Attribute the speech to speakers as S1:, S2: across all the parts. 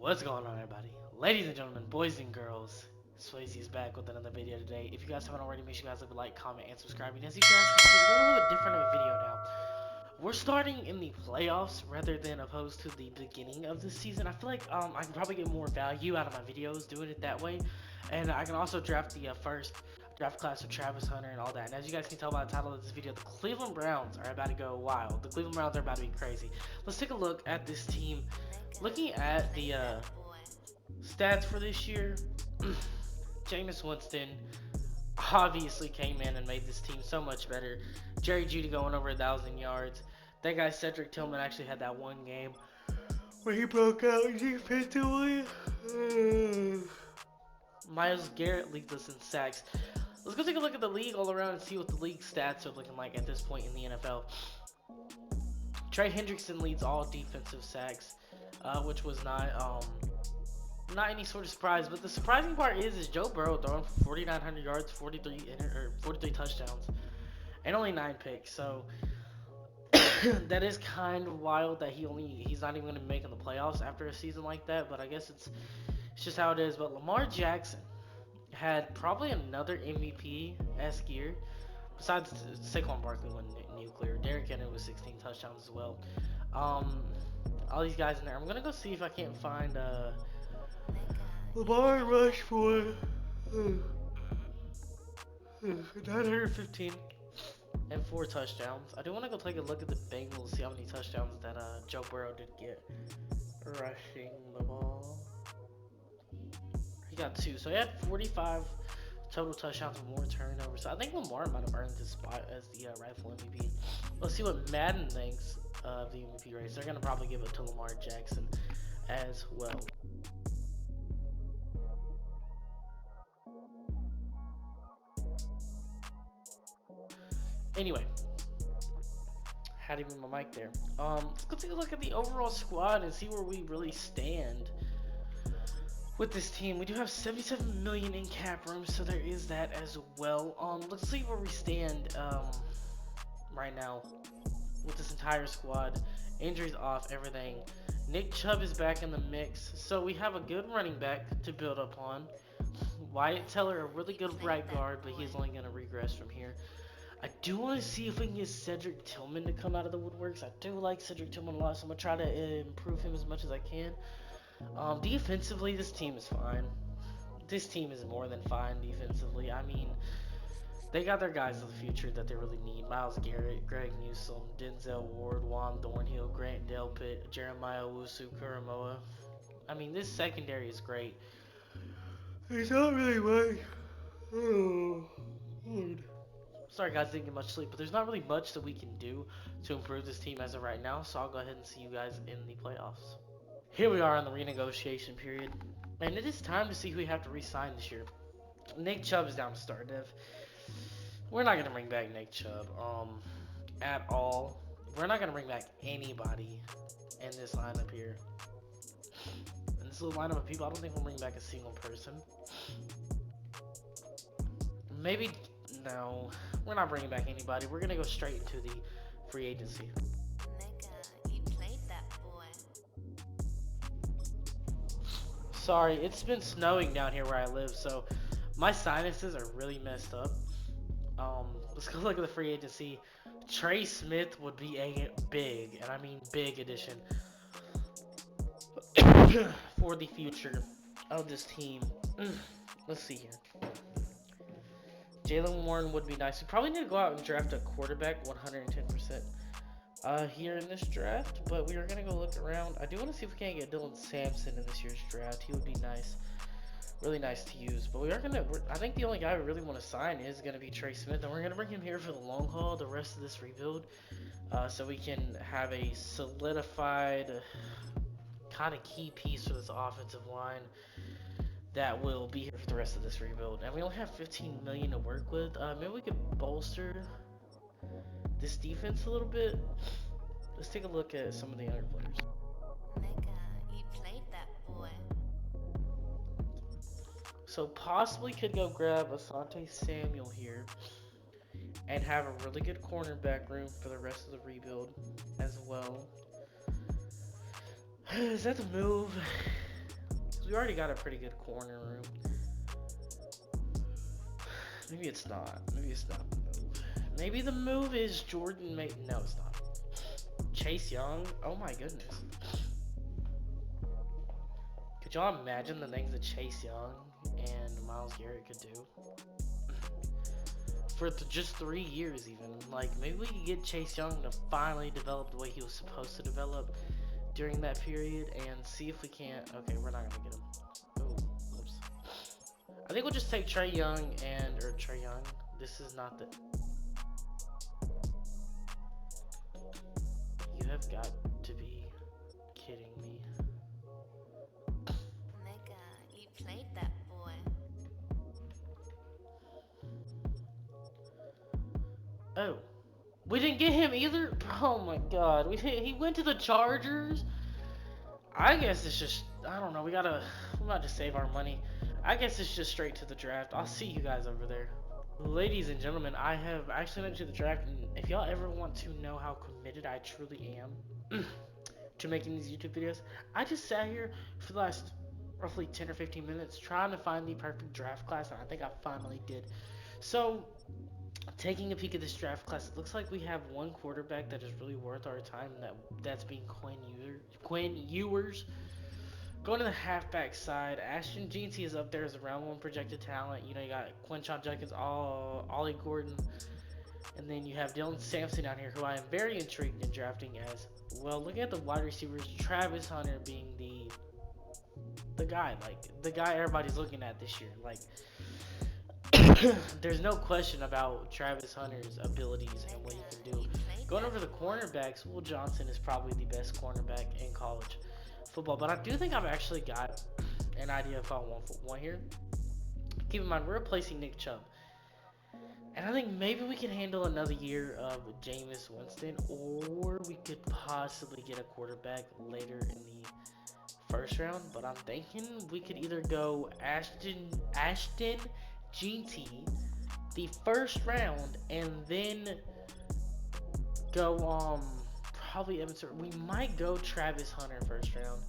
S1: What's going on, everybody? Ladies and gentlemen, boys and girls, Swayze is back with another video today. If you guys haven't already, make sure you guys leave a like, comment, and subscribe. And as you guys can see, we're doing a little bit different of a video now. We're starting in the playoffs rather than opposed to the beginning of the season. I feel like I can probably get more value out of my videos doing it that way, and I can also draft the first draft class of Travis Hunter and all that. And as you guys can tell by the title of this video, the Cleveland Browns are about to go wild. The Cleveland Browns are about to be crazy. Let's take a look at this team. Looking at the stats for this year, Jameis Winston obviously came in and made this team so much better. Jerry Jeudy going over 1,000 yards. That guy Cedric Tillman actually had that one game where he broke out defensively. Myles Garrett leads us in sacks. Let's go take a look at the league all around and see what the league stats are looking like at this point in the NFL. Trey Hendrickson leads all defensive sacks, which was not any sort of surprise. But the surprising part is Joe Burrow throwing for 4,900 yards, 43 touchdowns, and only 9 picks. So that is kind of wild that he's not even going to be making the playoffs after a season like that. But I guess it's just how it is. But Lamar Jackson had probably another MVP-esque year. Besides Saquon Barkley went nuclear. Derrick Henry was 16 touchdowns as well. All these guys in there. I'm gonna go see if I can't find Lamar Rushmore. 915 and 4 touchdowns. I do want to go take a look at the Bengals, see how many touchdowns that Joe Burrow did get rushing the ball. He got 2, so he had 45 total touchdowns and more turnovers. So I think Lamar might have earned his spot as the rightful MVP. Let's see what Madden thinks of the MVP race. They're gonna probably give it to Lamar Jackson as well. Anyway, had to move my mic there. Let's go take a look at the overall squad and see where we really stand with this team. We do have 77 million in cap room, so there is that as well. Let's see where we stand right now with this entire squad. Injuries off, everything. Nick Chubb is back in the mix, so we have a good running back to build upon. Wyatt Teller, a really good right guard, but he's only going to regress from here. I do want to see if we can get Cedric Tillman to come out of the woodworks. I do like Cedric Tillman a lot, so I'm going to try to improve him as much as I can. Defensively, this team is fine. This team is more than fine defensively. I mean, they got their guys of the future that they really need. Myles Garrett, Greg Newsome, Denzel Ward, Juan Thornhill, Grant Delpit, Jeremiah Owusu-Koramoah. I mean, this secondary is great. There's not really much. Oh, Lord. Sorry guys, didn't get much sleep, but there's not really much that we can do to improve this team as of right now, so I'll go ahead and see you guys in the playoffs. Here we are in the renegotiation period, and it is time to see who we have to re-sign this year. Nick Chubb is down to start, Dev. We're not going to bring back Nick Chubb at all. We're not going to bring back anybody in this lineup here. In this little lineup of people, I don't think we'll bring back a single person. Maybe, no, we're not bringing back anybody. We're going to go straight into the free agency. Sorry, it's been snowing down here where I live, so my sinuses are really messed up. Let's go look at the free agency. Trey Smith would be a big, and I mean big addition for the future of this team. Let's see here. Jalen Warren would be nice. We probably need to go out and draft a quarterback 110%. Here in this draft, but we are gonna go look around. I do want to see if we can get Dylan Sampson in this year's draft. He would be nice, really nice to use. But I think the only guy we really want to sign is gonna be Trey Smith, and we're gonna bring him here for the long haul, the rest of this rebuild, so we can have a solidified kind of key piece for this offensive line that will be here for the rest of this rebuild. And we only have 15 million to work with. Maybe we could bolster this defense a little bit. Let's take a look at some of the other players.
S2: You played that boy.
S1: So possibly could go grab Asante Samuel here and have a really good cornerback room for the rest of the rebuild as well. Is that the move? we already got a pretty good corner room. Maybe it's not. Maybe it's not the move. Maybe the move is Jordan. No, it's not. Chase Young. Oh my goodness. Could y'all imagine the things that Chase Young and Myles Garrett could do? For just 3 years even. Like, maybe we could get Chase Young to finally develop the way he was supposed to develop during that period and see if we can't. Okay, we're not gonna get him. Oh, whoops. I think we'll just take Trey Young or Trey Young. This is not the. You have got to be kidding me.
S2: Nigga, you played that boy.
S1: Oh, we didn't get him either. Oh my God, he went to the Chargers. I guess it's just, I don't know. We're about to save our money. I guess it's just straight to the draft. I'll see you guys over there. Ladies and gentlemen, I have actually went to the draft, and if y'all ever want to know how committed I truly am to making these YouTube videos, I just sat here for the last roughly 10 or 15 minutes trying to find the perfect draft class, and I think I finally did. So, taking a peek at this draft class, it looks like we have one quarterback that is really worth our time, and that's being Quinn Ewers. Going to the halfback side, Ashton Jeanty is up there as a round one projected talent. You know, you got Quinshon Judkins, Ollie Gordon, and then you have Dylan Sampson down here, who I am very intrigued in drafting as well. Looking at the wide receivers, Travis Hunter being the guy, like the guy everybody's looking at this year. Like, there's no question about Travis Hunter's abilities and what he can do. Going over the cornerbacks, Will Johnson is probably the best cornerback in college football, but I do think I've actually got an idea if I want one here. Keep in mind, we're replacing Nick Chubb, and I think maybe we can handle another year of Jameis Winston, or we could possibly get a quarterback later in the first round. But I'm thinking we could either go Ashton Jeanty the first round, and then go probably Evan. We might go Travis Hunter first round,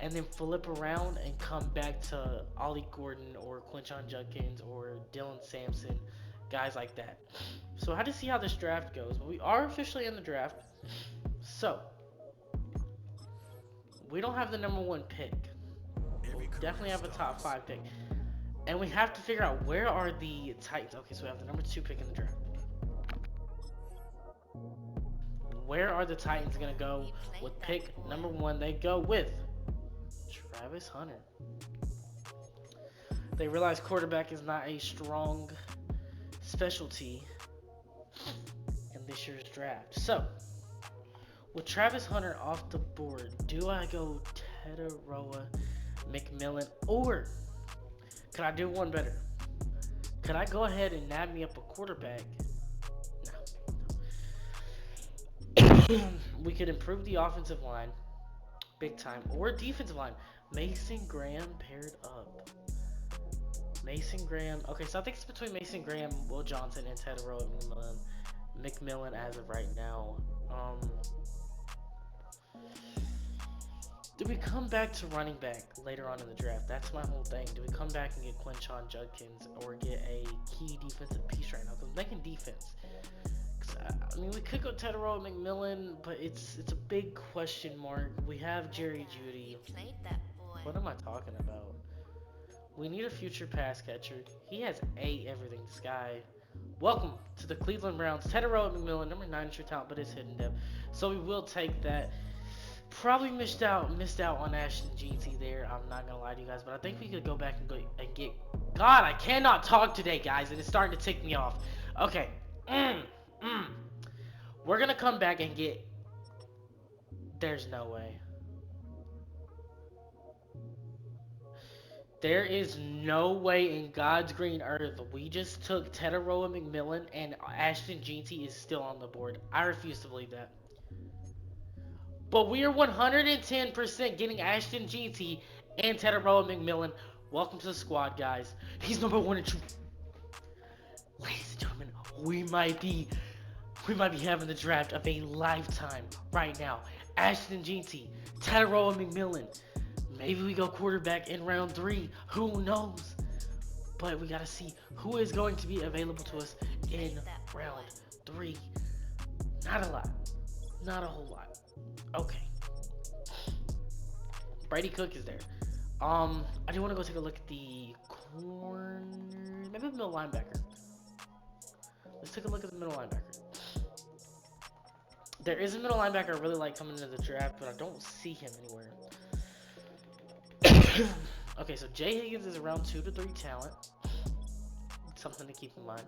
S1: and then flip around and come back to Ollie Gordon or Quinshon Judkins or Dylan Sampson, guys like that. So I had to see how this draft goes, but we are officially in the draft. So we don't have the number 1 pick. We'll definitely have a top 5 pick, and we have to figure out where are the Titans. Okay, so we have the number 2 pick in the draft. Where are the Titans gonna go with pick number 1? They go with Travis Hunter. They realize quarterback is not a strong specialty in this year's draft. So, with Travis Hunter off the board, do I go Tedoroa McMillan, or could I do one better? Could I go ahead and nab me up a quarterback? No. We could improve the offensive line big time, or defensive line. Mason Graham paired up. Mason Graham. Okay, so I think it's between Mason Graham, Will Johnson, and Tedoroa McMillan as of right now. Do we come back to running back later on in the draft? That's my whole thing. Do we come back and get Quinshon Judkins or get a key defensive piece right now? Because I'm thinking defense. I mean, we could go Tedoroa McMillan, but it's a big question mark. We have Jerry Jeudy. What am I talking about? We need a future pass catcher. He has everything. This guy. Welcome to the Cleveland Browns. Tedoroa McMillan, number 9 is your talent, but it's hidden depth. So we will take that. Probably missed out on Ashton Jeanty there. I'm not gonna lie to you guys, but I think we could go back and get. God, I cannot talk today, guys, and it's starting to tick me off. Okay. We're gonna come back and get. There's no way. There is no way in God's green earth we just took Tedoroa McMillan and Ashton Jeanty is still on the board. I refuse to believe that. But we are 110% getting Ashton Jeanty and Tedoroa McMillan. Welcome to the squad, guys. He's number 1 and 2. Ladies and gentlemen, we might be having the draft of a lifetime right now. Ashton Jeanty, Tedoroa McMillan. Maybe we go quarterback in round 3. Who knows? But we gotta see who is going to be available to us in round 3. Not a lot. Not a whole lot. Okay. Brady Cook is there. I do want to go take a look at the corner. Maybe the middle linebacker. Let's take a look at the middle linebacker. There is a middle linebacker I really like coming into the draft, but I don't see him anywhere. Okay, so Jay Higgins is around 2 to 3 talent. Something to keep in mind.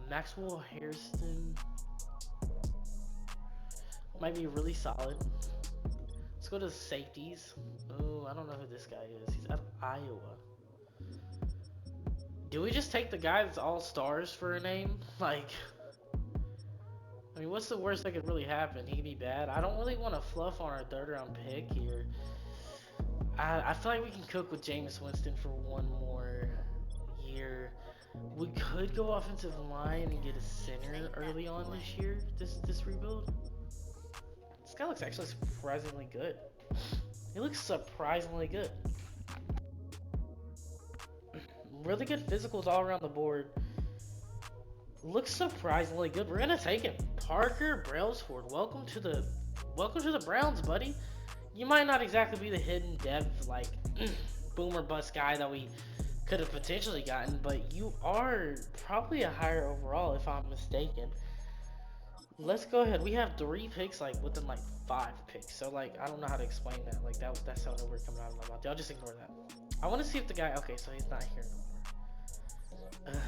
S1: Maxwell Harrison might be really solid. Let's go to the safeties. Oh, I don't know who this guy is. He's out of Iowa. Do we just take the guy that's all stars for a name? Like, I mean, what's the worst that could really happen? He could be bad. I don't really want to fluff on our 3rd round pick here. I feel like we can cook with Jameis Winston for one more year. We could go offensive line and get a center early on this year, this rebuild. This guy looks actually surprisingly good. He looks surprisingly good. Really good physicals all around the board. Looks surprisingly good. We're gonna take him. Parker Brailsford, welcome to the Browns, buddy. You might not exactly be the hidden dev like boomer bust guy that we could have potentially gotten, but you are probably a higher overall if I'm mistaken. Let's go ahead. We have 3 picks like within like 5 picks. So like I don't know how to explain that. Like that sounded weird coming out of my mouth. I'll just ignore that. I want to see if the guy. Okay, so he's not here no more.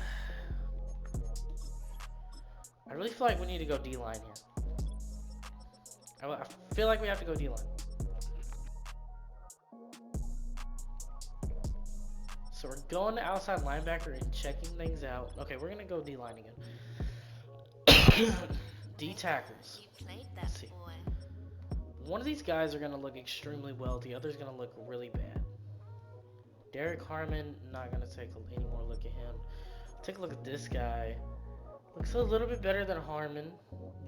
S1: I really feel like we need to go D-line here. I feel like we have to go D-line. So we're going to outside linebacker and checking things out. Okay, we're gonna go D-line again. D tackles. Let's see. One of these guys are gonna look extremely well. The other's gonna look really bad. Derek Harmon, not gonna take any more look at him. Take a look at this guy. Looks a little bit better than Harmon.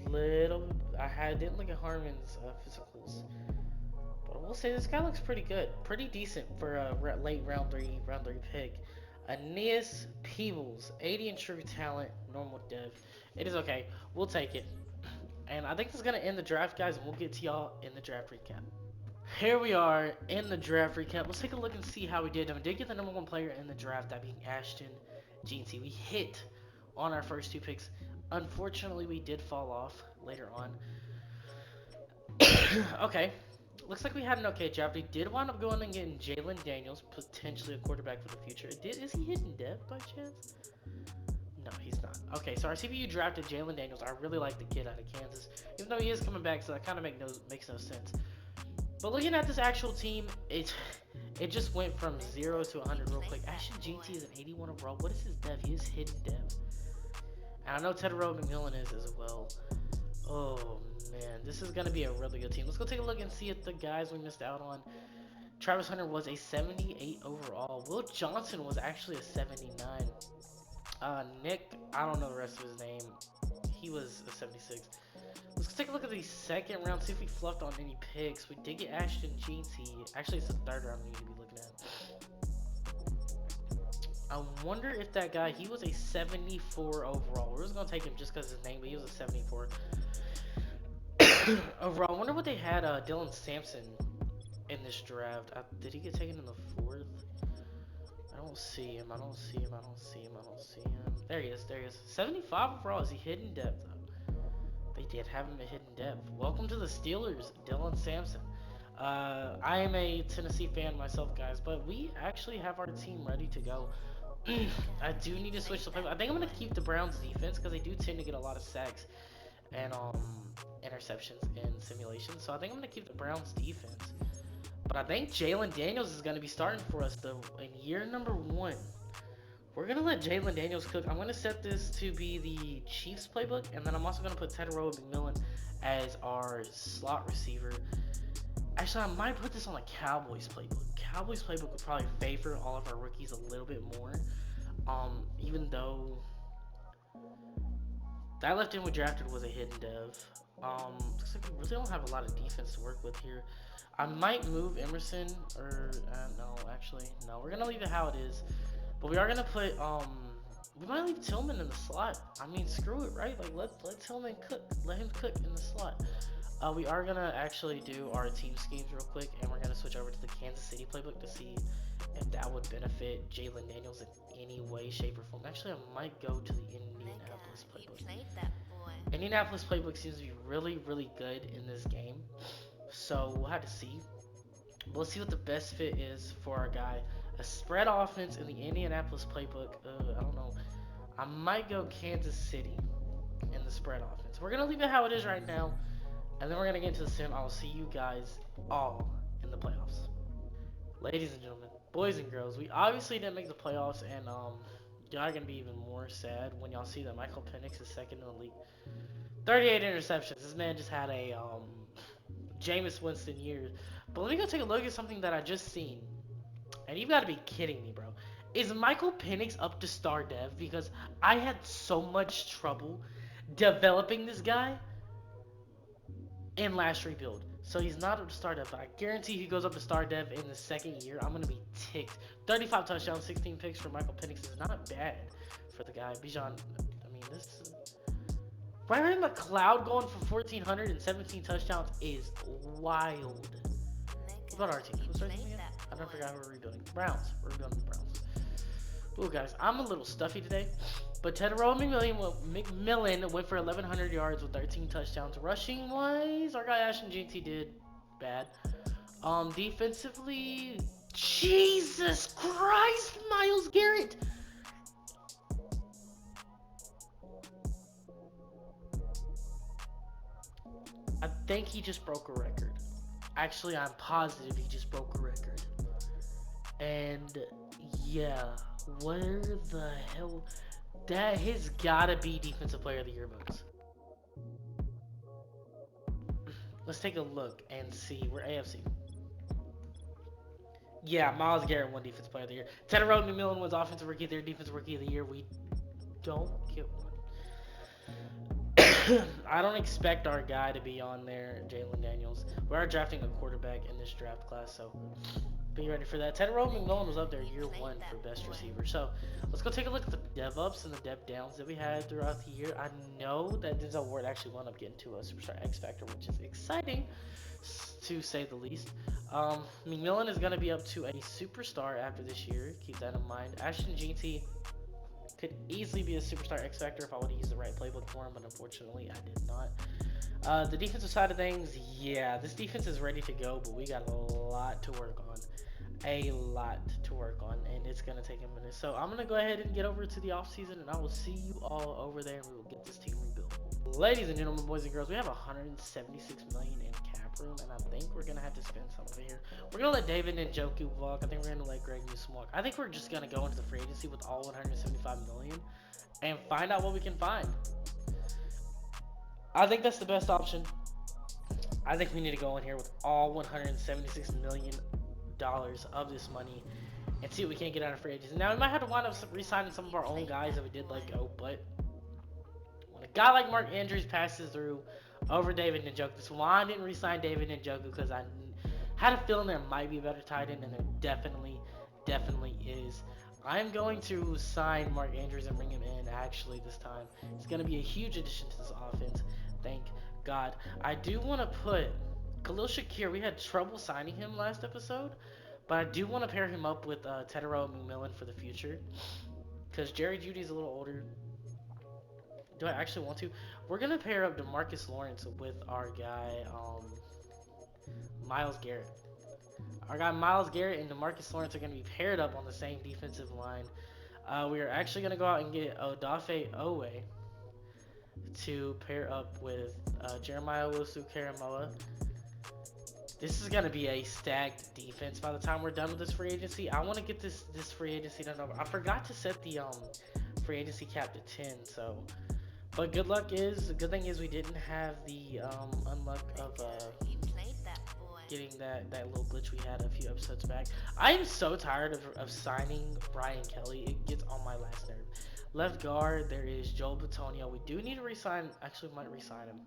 S1: Didn't look at Harmon's physicals, but I will say this guy looks pretty good, pretty decent for a late round three pick. Aeneas Peebles, 80 in true talent, normal dev. It is okay. We'll take it. And I think this is gonna end the draft, guys. And we'll get to y'all in the draft recap. Here we are in the draft recap. Let's take a look and see how we did. We did get the #1 player in the draft, that being Ashton Jeanty. We hit on our first 2 picks. Unfortunately, we did fall off later on. Okay, looks like we had an okay draft. We did wind up going and getting Jalen Daniels, potentially a quarterback for the future. Is he hidden dev by chance? No, he's not. Okay, so our CPU drafted Jalen Daniels. I really like the kid out of Kansas, even though he is coming back, so that kind of makes no sense. But looking at this actual team, it just went from 0 to 100 real quick. Ashton Jeanty is an 81 overall. What is his dev? He is hidden dev. And I know Tedero McMillan is as well. Oh man, this is gonna be a really good team. Let's go take a look and see if the guys we missed out on. Travis Hunter was a 78 overall. Will Johnson was actually a 79. Nick, I don't know the rest of his name. He was a 76. Let's take a look at the 2nd round, see if we fluffed on any picks. We did get Ashton Jeanty. Actually, it's the 3rd round we need to be looking at. I wonder if that guy, he was a 74 overall. We're just going to take him just because of his name, but he was a 74 overall. I wonder what they had Dylan Sampson in this draft. Did he get taken in the 4th? I don't see him. I don't see him. There he is. 75 overall. Is he hidden depth though? They did have him a hidden depth. Welcome to the Steelers, Dylan Sampson. I am a Tennessee fan myself, guys, but we actually have our team ready to go. I do need to switch the play. I think I'm going to keep the Browns defense because they do tend to get a lot of sacks and interceptions in simulations. So I think I'm going to keep the Browns defense. But I think Jalen Daniels is going to be starting for us though in year number 1. We're going to let Jalen Daniels cook. I'm going to set this to be the Chiefs playbook, and then I'm also going to put Tedero McMillan as our slot receiver. Actually, I might put this on the Cowboys playbook. Cowboys playbook would probably favor all of our rookies a little bit more. Even though that left in we drafted was a hidden dev. Looks like we really don't have a lot of defense to work with here. I might move Emerson, or no, actually, no. We're gonna leave it how it is. But we are gonna put we might leave Tillman in the slot. I mean, screw it, right? Like let Tillman cook, let him cook in the slot. We are gonna actually do our team schemes real quick, and we're gonna switch over to the Kansas City playbook to see if that would benefit Jalen Daniels in any way, shape, or form. Actually, I might go to the
S2: Nigga,
S1: Indianapolis
S2: you
S1: playbook.
S2: played that boy.
S1: Indianapolis playbook seems to be really, really good in this game, so we'll have to see. But let's see what the best fit is for our guy. A spread offense in the Indianapolis playbook. I don't know. I might go Kansas City in the spread offense. We're gonna leave it how it is right now, and then we're gonna get into the sim. I'll see you guys all in the playoffs. Ladies and gentlemen, boys and girls, we obviously didn't make the playoffs, and y'all are gonna be even more sad when y'all see that Michael Penix is second in the league. 38 interceptions. This man just had a Jameis Winston year. But let me go take a look at something that I just seen. And you've got to be kidding me, bro. Is Michael Penix up to star dev? Because I had so much trouble developing this guy in last rebuild. So he's not up to star dev, but I guarantee he goes up to star dev in the second year. I'm going to be ticked. 35 touchdowns, 16 picks for Michael Penix is not bad for the guy. Bijan, I mean, this is... Ryan McLeod going for 1,400 and 17 touchdowns is wild. What about our team?
S2: You
S1: What's our team
S2: played
S1: again?
S2: that
S1: I don't
S2: boy.
S1: forget who we're rebuilding. Browns. We're rebuilding the Browns. Ooh, guys, I'm a little stuffy today. But Tedero McMillan went for 1,100 yards with 13 touchdowns. Rushing wise, our guy Ashton GT did bad. Defensively, Jesus Christ, Miles Garrett. I think he just broke a record. Actually, I'm positive he just broke a record. And yeah, where the hell? That has gotta be Defensive Player of the Year votes. Let's take a look and see. We're AFC. Yeah, Miles Garrett won Defensive Player of the Year. Tedero McMillan wins Offensive Rookie of the Year, Defensive Rookie of the Year. We don't get one. I don't expect our guy to be on there, Jalen Daniels. We are drafting a quarterback in this draft class, so be ready for that. Tedero McMillan was up there year one for best receiver. So let's go take a look at the dev ups and the dev downs that we had throughout the year. I know that Denzel Ward actually wound up getting to a Superstar X Factor, which is exciting to say the least. McMillan is going to be up to a superstar after this year. Keep that in mind. Ashton GT could easily be a superstar X Factor if I would have used the right playbook for him, but unfortunately I did not. The defensive side of things, yeah, this defense is ready to go, but we got a lot to work on. A lot to work on, and it's going to take a minute. So I'm going to go ahead and get over to the offseason, and I will see you all over there, and we will get this team rebuilt. Ladies and gentlemen, boys and girls, we have 176 million in cap room, and I think we're gonna have to spend some of it here. We're gonna let David Njoku walk. I think we're gonna let Greg Newsom walk. I think we're just gonna go into the free agency with all 175 million and find out what we can find. I think that's the best option. I think we need to go in here with all 176 million dollars of this money and see what we can get out of free agency. Now we might have to wind up re-signing some of our own guys that we did let go, but when a guy like Mark Andrews passes through over David Njoku, that's why I didn't re-sign David Njoku, because I had a feeling there might be a better tight end, and there definitely is. I'm going to sign Mark Andrews and bring him in actually this time. It's going to be a huge addition to this offense. Thank God. I do want to put Khalil Shakir. We had trouble signing him last episode, but I do want to pair him up with Tedero McMillan for the future, because Jerry Judy's a little older. Do I actually want to? We're gonna pair up DeMarcus Lawrence with our guy, Miles Garrett. Our guy Miles Garrett and DeMarcus Lawrence are gonna be paired up on the same defensive line. We are actually gonna go out and get Odafe Owe to pair up with Jeremiah Owusu-Karamoah. This is gonna be a stacked defense by the time we're done with this free agency. I want to get this free agency done over. I forgot to set the free agency cap to 10, so. But good thing is we didn't have the unluck of getting that little glitch we had a few episodes back. I am so tired of signing Brian Kelly. It gets on my last nerve. Left guard, there is Joel Batonio. We do need to resign. Actually, we might resign him.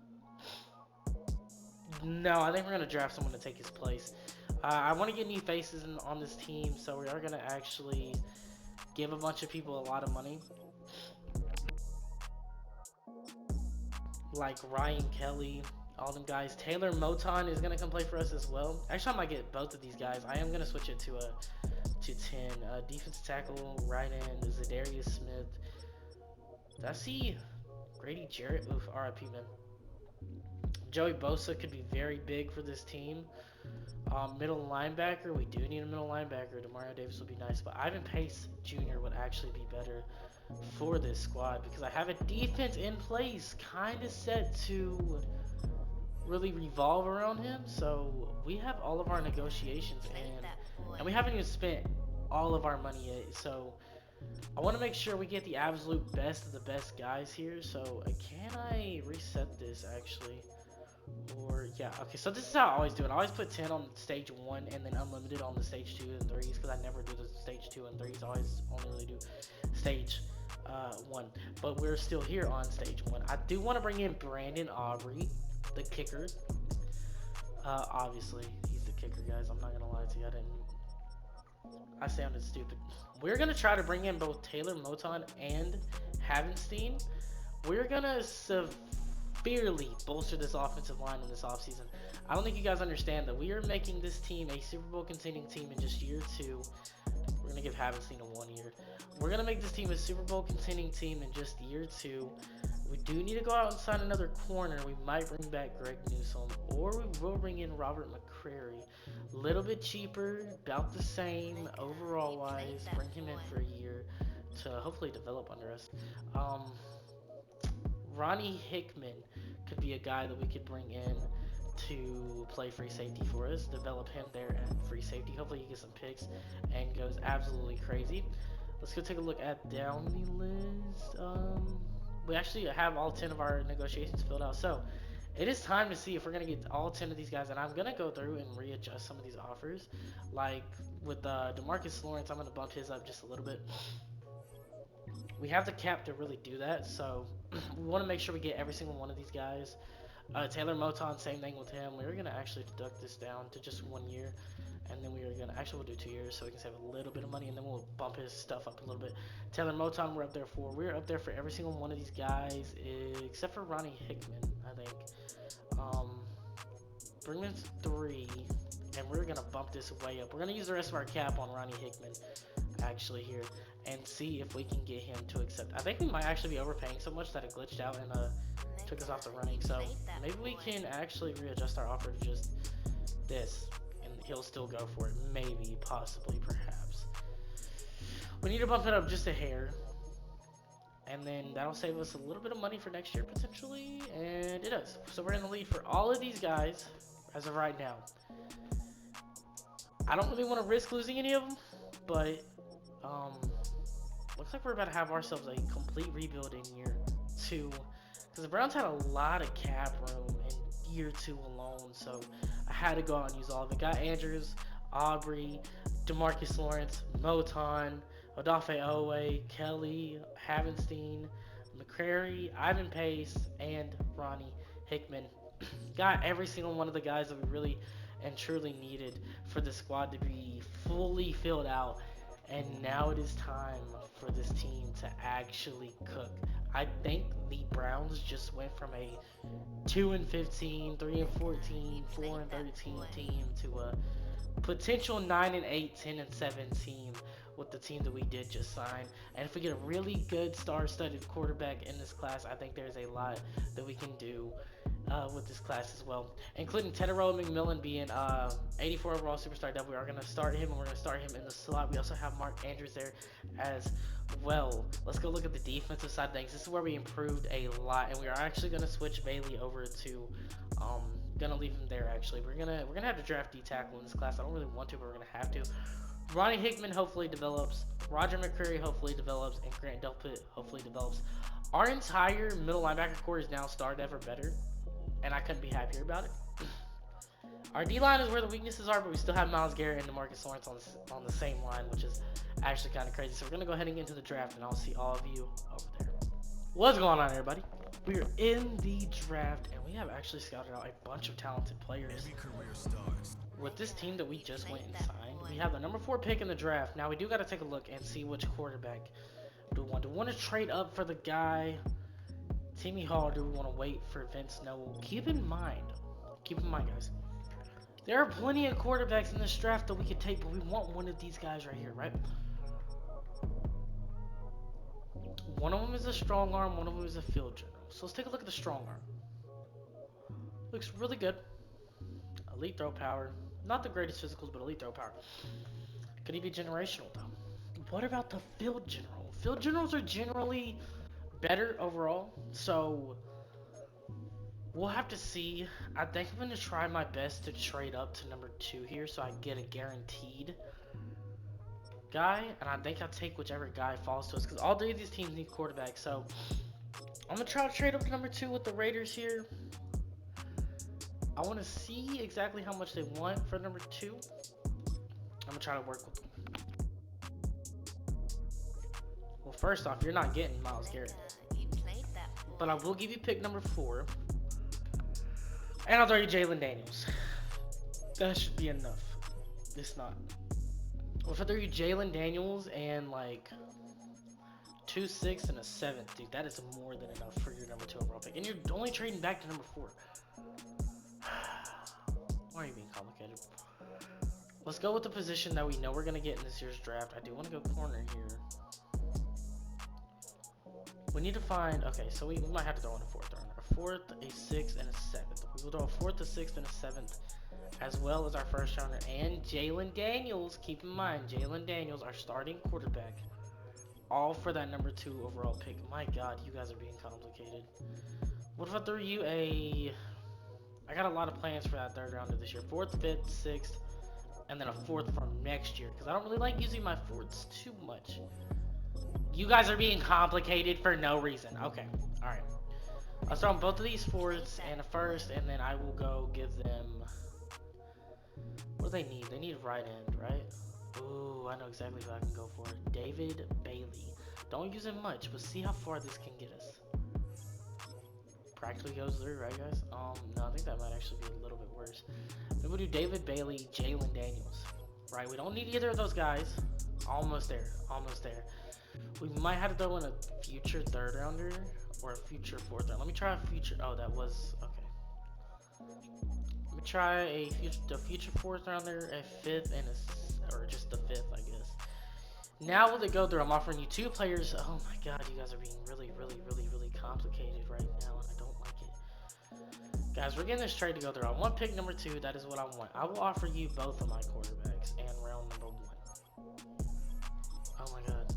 S1: No, I think we're gonna draft someone to take his place. I want to get new faces on this team, so we are gonna actually give a bunch of people a lot of money, like Ryan Kelly, all them guys. Taylor Moton is gonna come play for us as well. Actually, I might get both of these guys. I am gonna switch it to 10. Defensive tackle, right end, Zadarius Smith. Did I see Grady Jarrett? Oof, RIP, man. Joey Bosa could be very big for this team. Middle linebacker, we do need a middle linebacker. Demario Davis would be nice, but Ivan Pace Jr. would actually be better for this squad because I have a defense in place, kind of set to really revolve around him. So we have all of our negotiations and we haven't even spent all of our money yet. So I want to make sure we get the absolute best of the best guys here. So can I reset this actually? Or yeah, okay. So this is how I always do it. I always put 10 on stage 1 and then unlimited on the stage 2 and 3s because I never do the stage 2 and 3s. I always only really do stage 1. But we're still here on stage 1. I do want to bring in Brandon Aubrey, the kicker. Obviously, he's the kicker, guys. I'm not gonna lie to you. I sounded stupid. We're gonna try to bring in both Taylor Moton and Havenstein. We're gonna severely bolster this offensive line in this offseason. I don't think you guys understand that we are making this team a Super Bowl contending team in just year 2. We're gonna give Havenstein a 1 year. We're gonna make this team a Super Bowl contending team in just year 2. We do need to go out and sign another corner. We might bring back Greg Newsome, or we will bring in Robert McCrary. A little bit cheaper, about the same overall wise. Bring him in for a year to hopefully develop under us. Ronnie Hickman could be a guy that we could bring in to play free safety for us, develop him there at free safety. Hopefully he gets some picks and goes absolutely crazy. Let's go take a look at down the list. We actually have all 10 of our negotiations filled out. So it is time to see if we're going to get all 10 of these guys. And I'm going to go through and readjust some of these offers. Like with DeMarcus Lawrence, I'm going to bump his up just a little bit. We have the cap to really do that. So we want to make sure we get every single one of these guys. Taylor Moton, same thing with him. We're going to actually deduct this down to just 1 year. And then we are going to, actually we'll do 2 years so we can save a little bit of money. And then we'll bump his stuff up a little bit. Taylor Moton, we're up there for. We're up there for every single one of these guys, except for Ronnie Hickman, I think. Bring in 3. And we're going to bump this way up. We're going to use the rest of our cap on Ronnie Hickman, actually, here. And see if we can get him to accept. I think we might actually be overpaying so much that it glitched out and took us off the running. So maybe we can actually readjust our offer to just this. He'll still go for it. Maybe, possibly, perhaps. We need to bump it up just a hair. And then that'll save us a little bit of money for next year, potentially. And it does. So we're in the lead for all of these guys as of right now. I don't really want to risk losing any of them. But, looks like we're about to have ourselves a complete rebuild in year 2. Because the Browns had a lot of cap room in year 2 alone. So I had to go out and use all of it. Got Andrews, Aubrey, DeMarcus Lawrence, Moton, Odafe Owe, Kelly, Havenstein, McCrary, Ivan Pace, and Ronnie Hickman. Got every single one of the guys that we really and truly needed for the squad to be fully filled out. And now it is time for this team to actually cook. I think the Browns just went from a 2-15, 3-14, 4-13 team to a potential 9-8, 10-7 team with the team that we did just sign. And if we get a really good star-studded quarterback in this class, I think there's a lot that we can do with this class as well, including Tedero McMillan being 84 overall superstar dub. We are going to start him, and we're going to start him in the slot. We also have Mark Andrews there as well. Let's go look at the defensive side of things. This is where we improved a lot, and we are actually going to switch Bailey over to gonna leave him there. Actually, we're gonna have to draft D tackle in this class. I don't really want to, but we're gonna have to. Ronnie Hickman hopefully develops. Roger McCreary hopefully develops, and Grant Delpit hopefully develops. Our entire middle linebacker core is now starred ever better, and I couldn't be happier about it. Our D-line is where the weaknesses are, but we still have Myles Garrett and DeMarcus Lawrence on the same line, which is actually kind of crazy. So we're going to go ahead and get into the draft, and I'll see all of you over there. What's going on, everybody? We're in the draft, and we have actually scouted out a bunch of talented players. With this team that we just went and signed, we have the number 4 pick in the draft. Now, we do got to take a look and see which quarterback do we want. Do we want to trade up for the guy, Timmy Hall, or do we want to wait for Vince Noel? Keep in mind, guys, there are plenty of quarterbacks in this draft that we could take, but we want one of these guys right here, right? One of them is a strong arm, one of them is a field general. So let's take a look at the strong arm. Looks really good. Elite throw power. Not the greatest physicals, but elite throw power. Could he be generational though? What about the field general? Field generals are generally better overall, so we'll have to see. I think I'm going to try my best to trade up to number 2 here so I get a guaranteed guy, and I think I'll take whichever guy falls to us because all 3 of these teams need quarterbacks. So I'm gonna try to trade up to number 2 with the Raiders here. I want to see exactly how much they want for number 2. I'm gonna try to work with them. Well, first off, you're not getting Myles Garrett, but I will give you pick number 4, and I'll throw you Jalen Daniels. That should be enough. It's not. Well, if I throw you Jalen Daniels and like 2 6 and a 7th, dude, that is more than enough for your number 2 overall pick. And you're only trading back to number 4. Why are you being complicated? Let's go with the position that we know we're gonna get in this year's draft. I do want to go corner here. We need to find. Okay, so we might have to throw in a 4th runner, a 4th, a 6th, and a 7th. We will throw a 4th, a 6th, and a 7th, as well as our first rounder and Jalen Daniels. Keep in mind, Jalen Daniels, our starting quarterback, all for that number 2 overall pick. My God, you guys are being complicated. What if I threw you a? I got a lot of plans for that 3rd rounder this year. 4th, 5th, 6th, and then a 4th from next year because I don't really like using my 4ths too much. You guys are being complicated for no reason. Okay, all right. I'll throw both of these 4ths and a 1st, and then I will go give them. What do they need? They need right end, right? Ooh, I know exactly who I can go for. David Bailey. Don't use him much, but see how far this can get us. Practically goes through, right, guys? No, I think that might actually be a little bit worse. Then we'll do David Bailey, Jalen Daniels. Right, we don't need either of those guys. Almost there, almost there. We might have to throw in a future 3rd rounder or a future 4th rounder. Let me try a future. Oh, that was okay. Let me try the future 4th rounder, a 5th, and or just the 5th, I guess. Now with the go through, I'm offering you 2 players. Oh my God, you guys are being really complicated right now, and I don't like it. Guys, we're getting this trade to go through. I want pick number 2. That is what I want. I will offer you both of my quarterbacks and round number 1. Oh my God.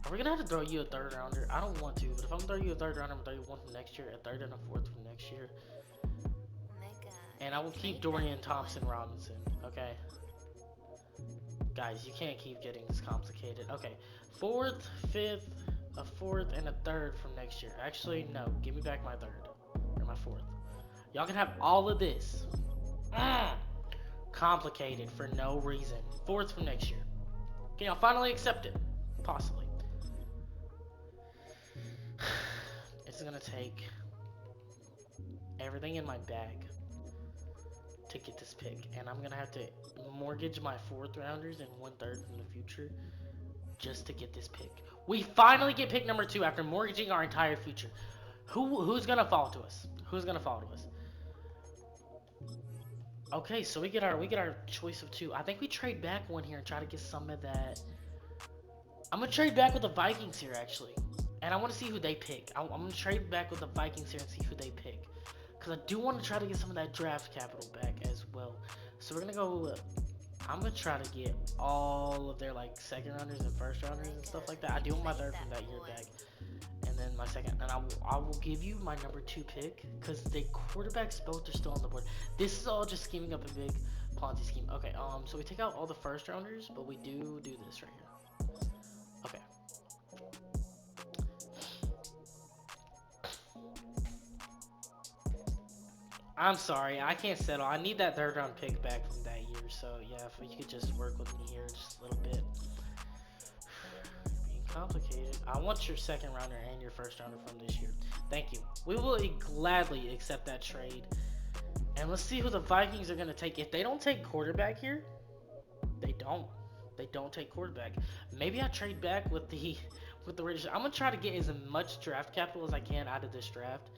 S1: Are we gonna have to throw you a 3rd rounder? I don't want to, but if I'm throwing you a 3rd rounder, I'm gonna throw you 1 from next year, a 3rd and a 4th from next year. And I will keep Dorian Thompson Robinson, okay? Guys, you can't keep getting this complicated. Okay, 4th, 5th, a 4th, and a 3rd from next year. Actually, no, give me back my 3rd, or my 4th. Y'all can have all of this. Complicated for no reason. 4th from next year. Can y'all finally accept it? Possibly. It's gonna take everything in my bag to get this pick, and I'm gonna have to mortgage my 4th rounders and 1/3 from the future just to get this pick. We finally get pick number 2 after mortgaging our entire future. Who's gonna fall to us? Who's gonna fall to us? Okay, so we get our choice of 2. I think we trade back 1 here and try to get some of that. I'm gonna trade back with the Vikings here actually, and I want to see who they pick. I'm gonna trade back with the Vikings here and see who they pick. Because I do want to try to get some of that draft capital back as well. So we're going to go, I'm going to try to get all of their like 2nd rounders and 1st rounders and stuff like that. I do want my 3rd from that year back. And then my 2nd. And I will give you my number 2 pick. Because the quarterbacks both are still on the board. This is all just scheming up a big Ponzi scheme. Okay, so we take out all the 1st rounders. But we do this right here. Okay. I'm sorry, I can't settle. I need that 3rd round pick back from that year. So yeah, if you could just work with me here just a little bit. Being complicated. I want your second rounder and your first rounder from this year. Thank you. We will gladly accept that trade. And let's see who the Vikings are going to take. If they don't take quarterback here, they don't. They don't take quarterback. Maybe I trade back with the Raiders. I'm gonna try to get as much draft capital as I can out of this draft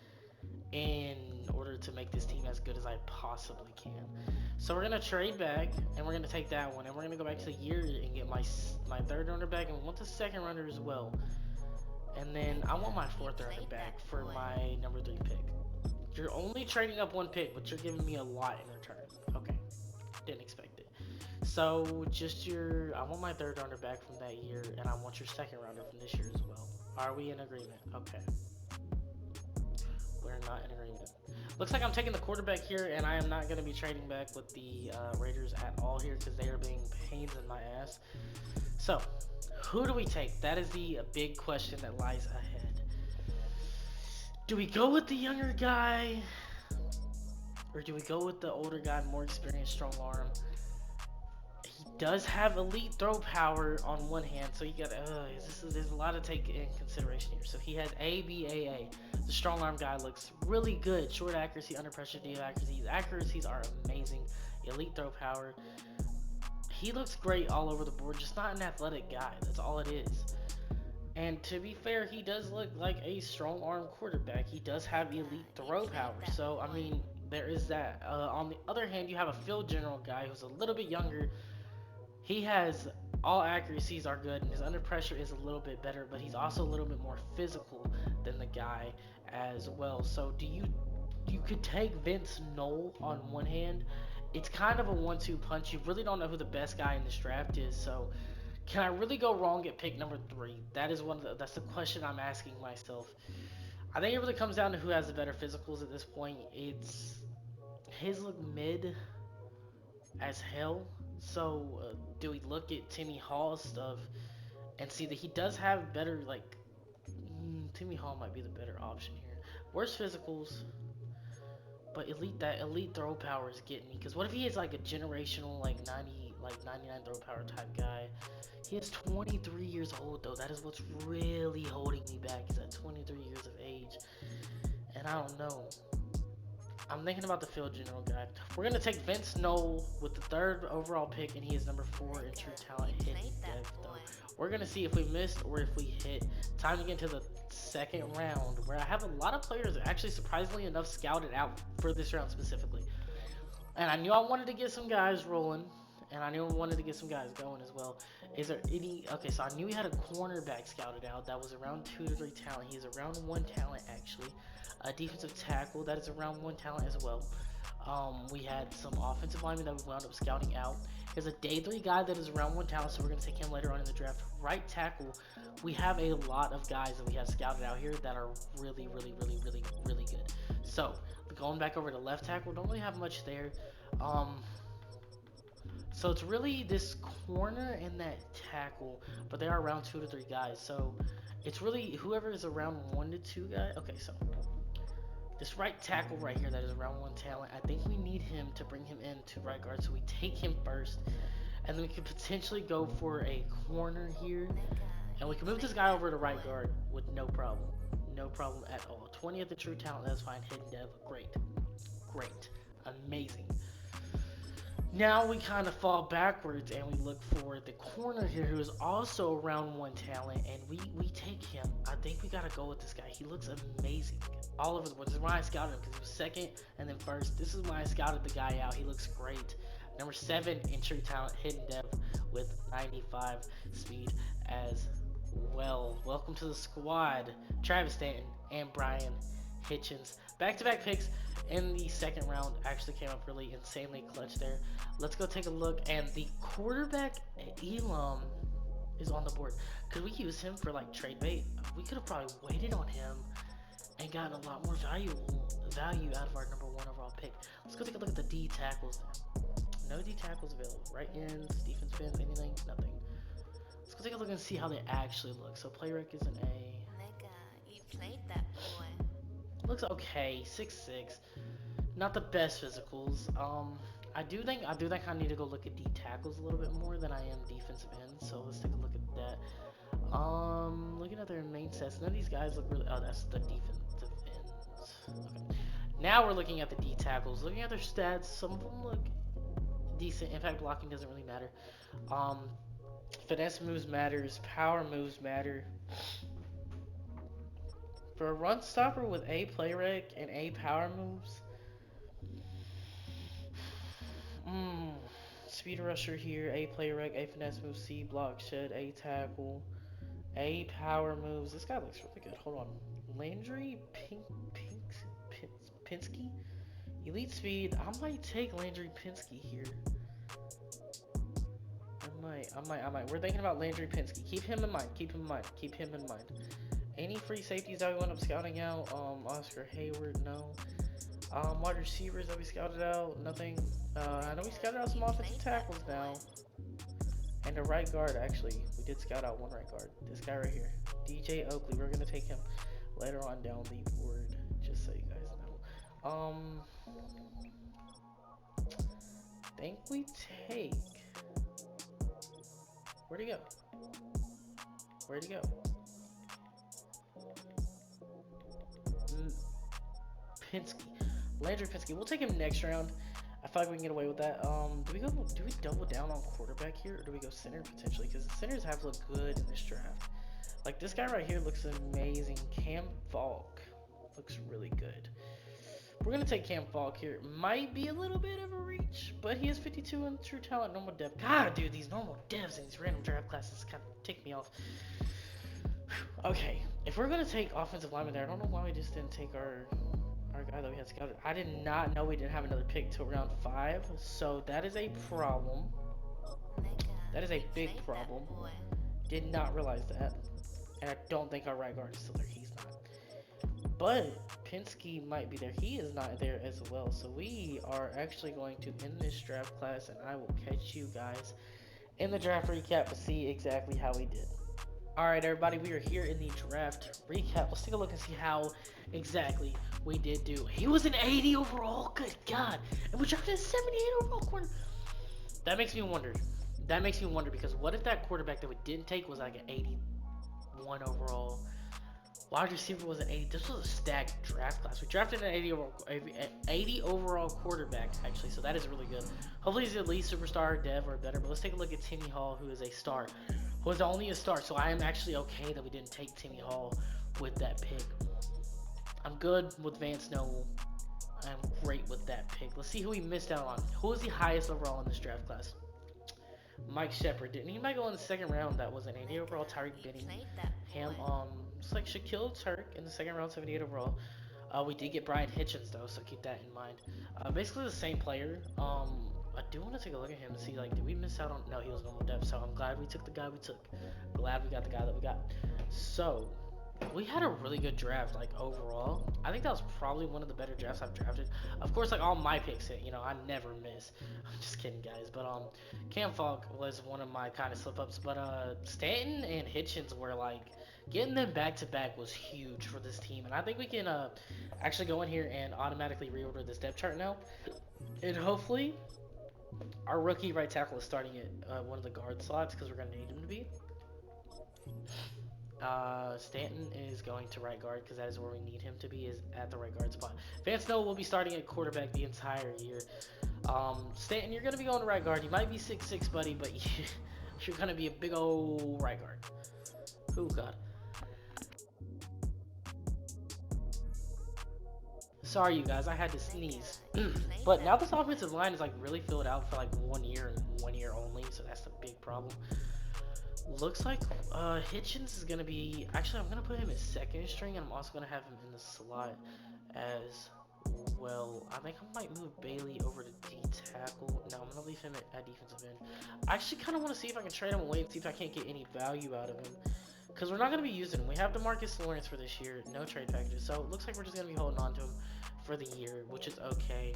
S1: in order to make this team as good as I possibly can. So we're gonna trade back, and we're gonna take that one, and we're gonna go back to the year and get my third runner back, and we want the second runner as well. And then I want my fourth runner back for my number 3 pick. You're only trading up 1 pick, but you're giving me a lot in return. Okay, didn't expect it. So just I want my third rounder back from that year, and I want your second rounder from this year as well. Are we in agreement? Okay. We're not in agreement. Looks like I'm taking the quarterback here, and I am not going to be trading back with the Raiders at all here because they are being pains in my ass. So, who do we take? That is the big question that lies ahead. Do we go with the younger guy, or do we go with the older guy, more experienced, strong arm? He does have elite throw power on one hand, so you got there's a lot to take in consideration here. So he has ABAA. The strong arm guy looks really good. Short accuracy, under pressure, deep accuracy. His accuracies are amazing. Elite throw power. He looks great all over the board, just not an athletic guy. That's all it is. And to be fair, he does look like a strong arm quarterback. He does have elite throw power. So, I mean, there is that. On the other hand, you have a field general guy who's a little bit younger. He has all accuracies are good, and his under pressure is a little bit better, but he's also a little bit more physical than the guy as well. So you could take Vince Knoll on one hand. It's kind of a 1-2 punch. You really don't know who the best guy in this draft is. So can I really go wrong at pick number 3? That is that's the question I'm asking myself. I think it really comes down to who has the better physicals at this point. It's his look mid as hell. So do we look at Timmy Hall's stuff and see that he does have better, like, Timmy Hall might be the better option here. Worse physicals, but that elite throw power is getting me. Because what if he is like a generational, like 99 throw power type guy? He is 23 years old though. That is what's really holding me back, is at 23 years of age. And I don't know. I'm thinking about the field general guy. We're going to take Vince Knoll with the 3rd overall pick, and he is number 4 in true talent hidden depth, though. We're going to see if we missed or if we hit. Time to get into the 2nd round, where I have a lot of players actually, surprisingly enough, scouted out for this round specifically. And I knew I wanted to get some guys rolling, and I knew I wanted to get some guys going as well. Is there any... Okay, so I knew we had a cornerback scouted out. That was around 2 to 3 talent. He's around 1 talent, actually. A defensive tackle that is around 1 talent as well. We had some offensive linemen that we wound up scouting out. There's a day 3 guy that is around 1 talent, so we're going to take him later on in the draft. Right tackle, we have a lot of guys that we have scouted out here that are really, really, really, really, really good. So, going back over to left tackle, don't really have much there. So it's really this corner and that tackle, but they are around 2 to 3 guys. So it's really whoever is around 1 to 2 guys. Okay, so this right tackle right here that is around 1 talent, I think we need him to bring him in to right guard, so we take him first, and then we could potentially go for a corner here, and we can move this guy over to right guard with no problem. No problem at all. 20th of true talent, that's fine. Hidden dev, great. Great. Amazing. Now we kind of fall backwards and we look for the corner here, who is also around 1 talent, and we take him. I think we gotta go with this guy. He looks amazing. All of his, this is why I scouted him, because he was 2nd and then 1st. This is why I scouted the guy out. He looks great. Number 7 in true talent, hidden depth with 95 speed as well. Welcome to the squad, Travis Stanton and Brian Hitchens. Back-to-back picks in the 2nd round actually came up really insanely clutch there. Let's go take a look, and the quarterback Elam is on the board. Could we use him for like trade bait? We could have probably waited on him and gotten a lot more value out of our number 1 overall pick. Let's go take a look at the D tackles then. No D tackles available. Right ends, defense ends, anything, nothing. Let's go take a look and see how they actually look. So play rec is an A.
S2: Nigga, you played that boy.
S1: Looks okay, 6'6". Not the best physicals. I do think I need to go look at D tackles a little bit more than I am defensive ends. So let's take a look at that. Looking at their main sets, none of these guys look really. Oh, that's the defensive ends. Okay. Now we're looking at the D tackles. Looking at their stats, some of them look decent. In fact, blocking doesn't really matter. Um, finesse moves matters. Power moves matter. For a run stopper with A play rec and A power moves, speed rusher here, A play rec, A finesse moves, C block shed, A tackle, A power moves. This guy looks really good. Hold on. Landry Pinsky? Elite speed. I might take Landry Pinsky here. I might. We're thinking about Landry Pinsky. Keep him in mind. Keep him in mind. Keep him in mind. Any free safeties that we end up scouting out? Oscar Hayward, no. Wide receivers that we scouted out, nothing. I know we scouted out some offensive tackles now. And a right guard, actually. We did scout out one right guard. This guy right here. DJ Oakley. We're going to take him later on down the board. Just so you guys know. Think we take... Where'd he go? Where'd he go? Pinsky. Landry Pinsky. We'll take him next round. I feel like we can get away with that. Do we double down on quarterback here, or do we go center potentially? Because the centers have looked good in this draft. Like this guy right here looks amazing. Cam Falk looks really good. We're gonna take Cam Falk here. Might be a little bit of a reach, but he has 52 in true talent, normal depth. God, dude, these normal devs in these random draft classes kind of tick me off. Okay, if we're gonna take offensive lineman there, I don't know why we just didn't take our guy that we had scouted. I did not know we didn't have another pick till round 5, so that is a problem. That is a big problem. Did not realize that, and I don't think our right guard is still there. He's not. But Pinsky might be there. He is not there as well. So we are actually going to end this draft class, and I will catch you guys in the draft recap to see exactly how we did. Alright everybody, we are here in the draft recap. Let's take a look and see how exactly we did do. He was an 80 overall, good God. And we drafted a 78 overall corner. That makes me wonder. That makes me wonder because what if that quarterback that we didn't take was like an 81 overall? Wide receiver was an 80. This was a stacked draft class. We drafted an 80 overall quarterback, actually, so that is really good. Hopefully he's at least superstar, dev, or better. But let's take a look at Timmy Hall, who is a star. Who is only a star, so I am actually okay that we didn't take Timmy Hall with that pick. I'm good with Vance Noel. I'm great with that pick. Let's see who we missed out on. Who was the highest overall in this draft class? Mike Shepard. Didn't he might go in the second round? That was an 80 overall. Tyreek Benning. Him. It's like Shaquille Turk in the second round, 78 overall. We did get Brian Hitchens though, so keep that in mind. Basically the same player. I do want to take a look at him and see, like, did we miss out on... No, he was normal depth, so I'm glad we took the guy we took. Glad we got the guy that we got. So, we had a really good draft, like, overall. I think that was probably one of the better drafts I've drafted. Of course, like, all my picks hit, you know, I never miss. I'm just kidding, guys. But, Cam Falk was one of my kind of slip-ups. But, Stanton and Hitchens were, like... Getting them back-to-back was huge for this team. And I think we can, actually go in here and automatically reorder this depth chart now. And hopefully... Our rookie right tackle is starting at one of the guard slots because we're going to need him to be. Stanton is going to right guard because that is where we need him to be, is at the right guard spot. Vance Noel will be starting at quarterback the entire year. Stanton, you're going to be going to right guard. You might be 6'6", buddy, but you're going to be a big old right guard. Oh, God. Sorry, you guys, I had to sneeze. But now this offensive line is like really filled out for like 1 year and 1 year only, so that's the big problem. Looks like Hitchens is gonna be. Actually, I'm gonna put him as second string, and I'm also gonna have him in the slot as well. I think I might move Bailey over to D tackle. No, I'm gonna leave him at defensive end. I actually kind of want to see if I can trade him away and see if I can't get any value out of him. Because we're not going to be using him. We have DeMarcus Lawrence for this year. No trade packages. So it looks like we're just going to be holding on to him for the year, which is okay.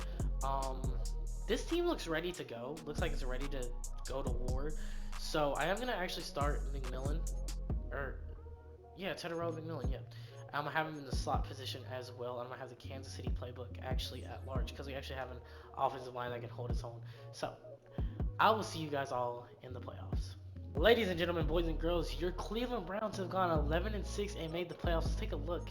S1: This team looks ready to go. Looks like it's ready to go to war. So I am going to actually start McMillan. Yeah, Tedderell McMillan, yeah. I'm gonna have him in the slot position as well. I'm gonna have the Kansas City playbook actually at large because we actually have an offensive line that can hold its own. So I will see you guys all in the playoffs. Ladies and gentlemen, boys and girls, your Cleveland Browns have gone 11-6 and made the playoffs. Let's take a look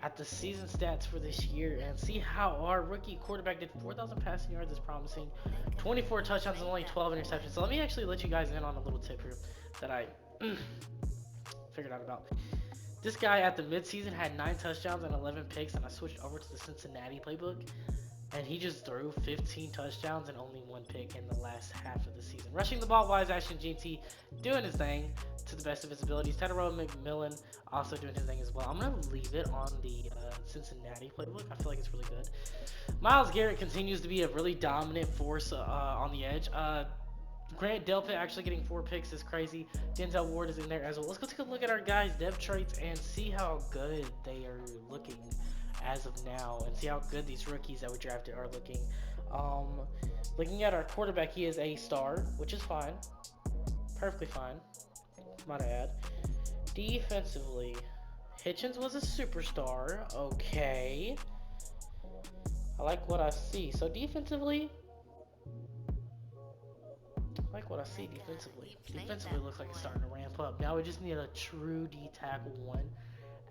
S1: at the season stats for this year and see how our rookie quarterback did. 4,000 passing yards is promising. 24 touchdowns and only 12 interceptions. So let me actually let you guys in on a little tip here that I figured out about. This guy at the midseason had 9 touchdowns and 11 picks, and I switched over to the Cincinnati playbook, and he just threw 15 touchdowns and only 1 pick in the last half of the season. Rushing the ball wise, Ashton GT doing his thing to the best of his abilities. Tedero McMillan also doing his thing as well. I'm going to leave it on the Cincinnati playbook. I feel like it's really good. Myles Garrett continues to be a really dominant force on the edge. Grant Delpit actually getting 4 picks is crazy. Denzel Ward is in there as well. Let's go take a look at our guys' depth traits and see how good they are looking as of now, and see how good these rookies that we drafted are looking. Looking at our quarterback, he is a star, which is fine, perfectly fine, might I add. Defensively, Hitchens was a superstar. Okay, I like what I see. So defensively, I like what I see defensively. Defensively looks like it's starting to ramp up. Now we just need a true D tackle one,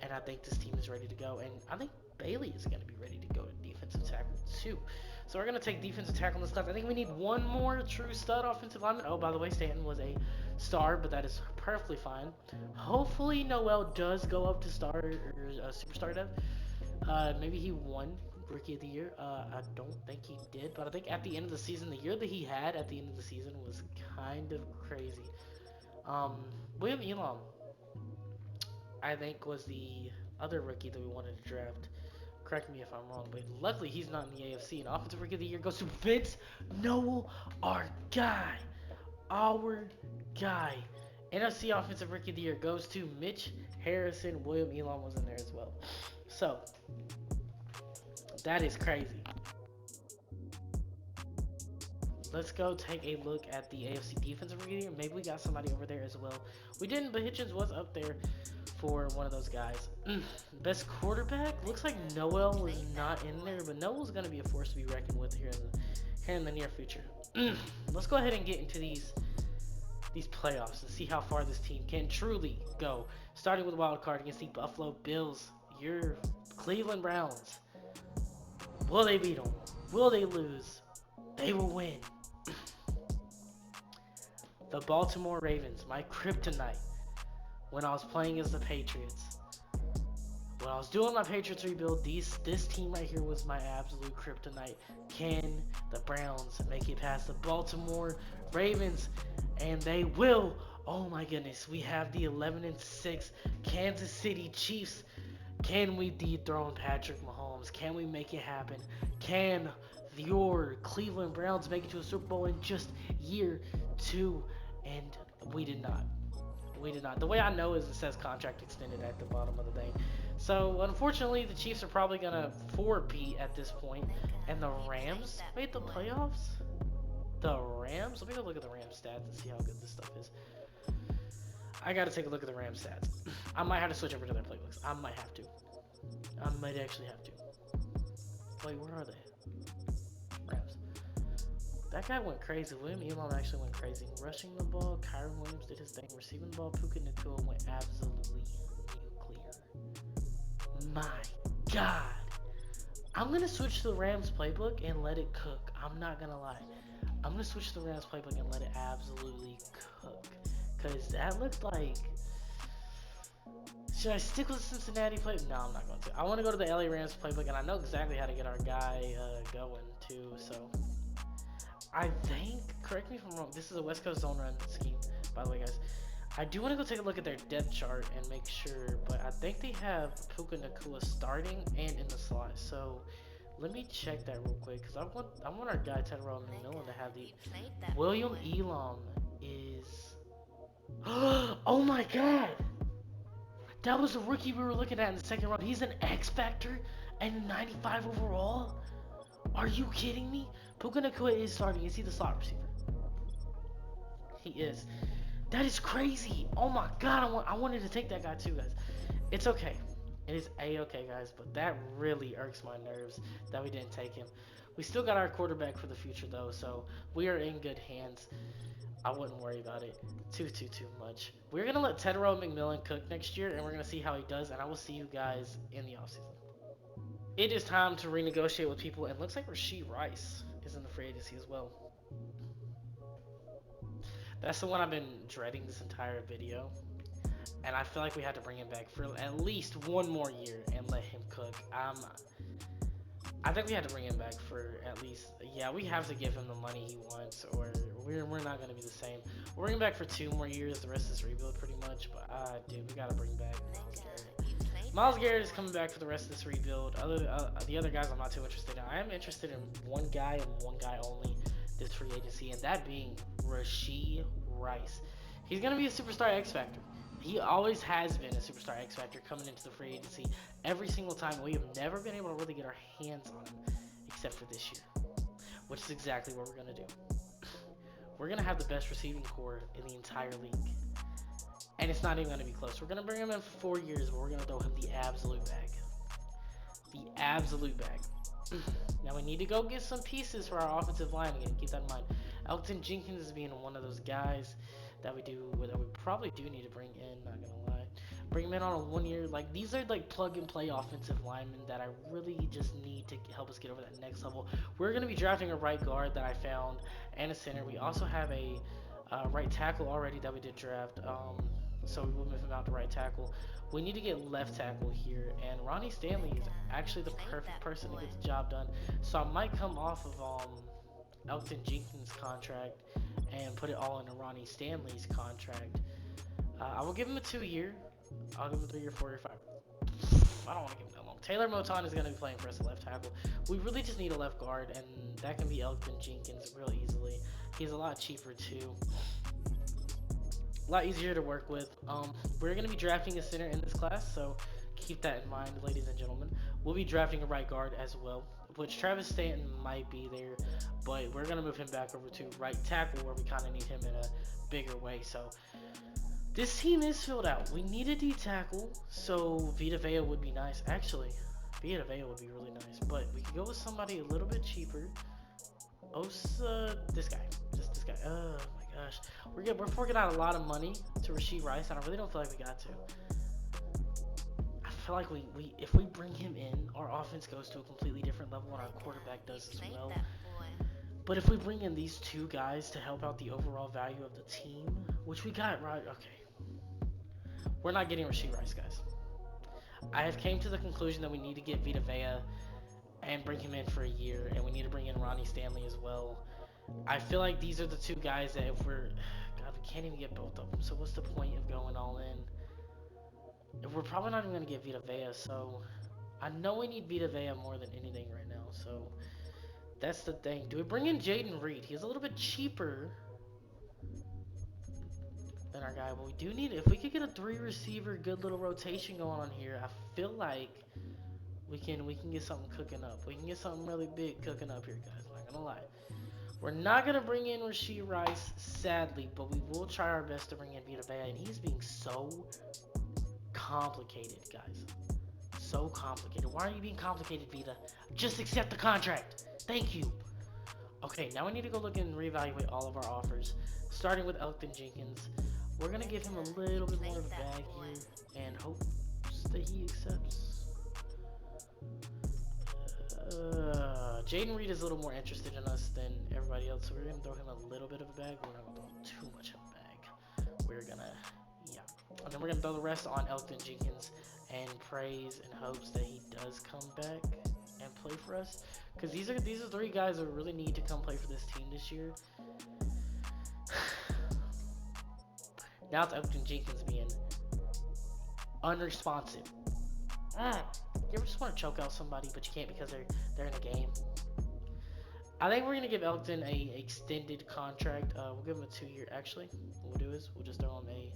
S1: and I think this team is ready to go. And I think Bailey is going to be ready to go to defensive tackle too. So we're going to take defensive tackle in this class. I think we need one more true stud offensive lineman. Oh, by the way, Stanton was a star, but that is perfectly fine. Hopefully Noel does go up to star or superstar dev. Maybe he won Rookie of the Year. I don't think he did, but I think at the end of the season, the year that he had at the end of the season was kind of crazy. William Elam, I think, was the other rookie that we wanted to draft. Correct me if I'm wrong, but luckily he's not in the AFC. And Offensive Rookie of the Year goes to Vince Noel, our guy. Our guy. NFC Offensive Rookie of the Year goes to Mitch Harrison. William Elam was in there as well. So, that is crazy. Let's go take a look at the AFC Defensive Rookie of the Year. Maybe we got somebody over there as well. We didn't, but Hitchens was up there for one of those guys. Best quarterback? Looks like Noel was not in there, but Noel's going to be a force to be reckoned with here in the near future. Let's go ahead and get into these playoffs and see how far this team can truly go. Starting with a wild card against the Buffalo Bills, your Cleveland Browns. Will they beat them? Will they lose? They will win. The Baltimore Ravens, my kryptonite. When I was playing as the Patriots, when I was doing my Patriots rebuild, this team right here was my absolute kryptonite. Can the Browns make it past the Baltimore Ravens? And they will. Oh my goodness, we have the 11-6 Kansas City Chiefs. Can we dethrone Patrick Mahomes? Can we make it happen? Can your Cleveland Browns make it to a Super Bowl in just year 2? And we did not. We did not. The way I know is it says contract extended at the bottom of the thing. So, unfortunately, the Chiefs are probably going to 4-peat at this point. And the Rams made the playoffs? The Rams? Let me go look at the Rams stats and see how good this stuff is. I got to take a look at the Rams stats. I might have to switch over to their playbooks. I might have to. I might actually have to. Wait, where are they? Rams. That guy went crazy. William Elam actually went crazy. Rushing the ball, Kyron Williams did his thing. Receiving the ball, Puka Nacua went absolutely nuclear. My God. I'm going to switch to the Rams playbook and let it cook. I'm not going to lie. I'm going to switch to the Rams playbook and let it absolutely cook. Because that looked like... Should I stick with the Cincinnati playbook? No, I'm not going to. I want to go to the LA Rams playbook, and I know exactly how to get our guy going, too. So, I think, correct me if I'm wrong, this is a West Coast zone run scheme, by the way, guys. I do want to go take a look at their depth chart and make sure, but I think they have Puka Nacua starting and in the slot. So, let me check that real quick, because I want our guy, Tedero McMillan, to have the... William Elam is... Oh my God! That was the rookie we were looking at in the second round. He's an X Factor and 95 overall? Are you kidding me? Puka Nacua is starting. Is he the slot receiver? He is. That is crazy. Oh my God, I wanted to take that guy too, guys. It's okay. It is a-okay, guys, but that really irks my nerves that we didn't take him. We still got our quarterback for the future, though, so we are in good hands. I wouldn't worry about it too much. We're gonna let Tedero McMillan cook next year, and we're gonna see how he does, and I will see you guys in the offseason. It is time to renegotiate with people, and looks like Rasheed Rice is in the free agency as well. That's the one I've been dreading this entire video, and I feel like we had to bring him back for at least one more year and let him cook. I think we had to bring him back for at least, yeah, we have to give him the money he wants, or we're not going to be the same. We're bringing back for 2 more years, the rest of this rebuild pretty much, but dude, we got to bring back Miles Garrett.
S2: Nigga, you played
S1: Miles
S2: that
S1: Garrett is
S2: boy.
S1: coming back for the rest of this rebuild. The other guys I'm not too interested in. I am interested in one guy and one guy only this free agency, and that being Rasheed Rice. He's going to be a superstar X Factor. He always has been a superstar X Factor coming into the free agency every single time. We have never been able to really get our hands on him except for this year, which is exactly what we're going to do. We're going to have the best receiving core in the entire league, and it's not even going to be close. We're going to bring him in for 4 years, but we're going to throw him the absolute bag. The absolute bag. Now we need to go get some pieces for our offensive line again. Keep that in mind. Elton Jenkins is being one of those guys that we probably do need to bring in. Not gonna lie, bring him in on a 1 year. Like these are like plug and play offensive linemen that I really just need to help us get over that next level. We're gonna be drafting a right guard that I found and a center. We also have a right tackle already that we did draft. So we will move him out to right tackle. We need to get left tackle here, and Ronnie Stanley is
S2: Nigga,
S1: actually
S2: you
S1: the
S2: played
S1: perfect
S2: that
S1: person to
S2: boy.
S1: get the job done. So I might come off of Elton Jenkins' contract and put it all into Ronnie Stanley's contract. I will give him a 2 year. I'll give him a 3 year, 4 year, 5. I don't want to give him that long. Taylor Moton is going to be playing for us at left tackle. We really just need a left guard, and that can be Elton Jenkins real easily. He's a lot cheaper too. A lot easier to work with. We're going to be drafting a center in this class, so keep that in mind, ladies and gentlemen. We'll be drafting a right guard as well, which Travis Stanton might be there, but we're going to move him back over to right tackle where we kind of need him in a bigger way. So this team is filled out. We need a D tackle, so Vita Vea would be nice. Actually, Vita Vea would be really nice, but we could go with somebody a little bit cheaper. Osa, this guy, just this guy. Oh my gosh, we're forking out a lot of money to Rasheed Rice, and I really don't feel like we got to. I feel like we if we bring him in, our offense goes to a completely different level, and our quarterback
S2: Nigga, you
S1: does as
S2: played
S1: well.
S2: that boy.
S1: But if we bring in these two guys to help out the overall value of the team, which we got right, okay, we're not getting Rasheed Rice, guys. I have came to the conclusion that we need to get Vita Vea and bring him in for a year, and we need to bring in Ronnie Stanley as well. I feel like these are the two guys that if we're, God, we can't even get both of them. So what's the point of going all in? If we're probably not even gonna get Vita Vea, so I know we need Vita Vea more than anything right now. So that's the thing. Do we bring in Jaden Reed? He's a little bit cheaper than our guy, but we do need, if we could get a 3 receiver, good little rotation going on here, I feel like we can get something cooking up. We can get something really big cooking up here, guys. I'm not gonna lie. We're not gonna bring in Rasheed Rice, sadly, but we will try our best to bring in Vita Vea, and he's being so complicated, guys. So complicated. Why are you being complicated, Vita? Just accept the contract. Thank you. Okay, now we need to go look and reevaluate all of our offers, starting with Elton Jenkins. We're gonna give him a
S2: Nigga,
S1: little
S2: you
S1: bit more
S2: played
S1: of a
S2: that
S1: bag
S2: boy.
S1: here, and hope that he accepts. Jaden Reed is a little more interested in us than everybody else, so we're gonna throw him a little bit of a bag. We're not gonna throw too much of a bag. We're gonna, yeah, and then we're gonna throw the rest on Elton Jenkins and praise and hopes that he does come back and play for us. Because these are 3 guys that really need to come play for this team this year. Now it's Elton Jenkins being unresponsive. You ever just want to choke out somebody, but you can't because they're in a game? I think we're gonna give Elton a extended contract. We'll give him a 2 year. Actually, what we'll do is we'll just throw him a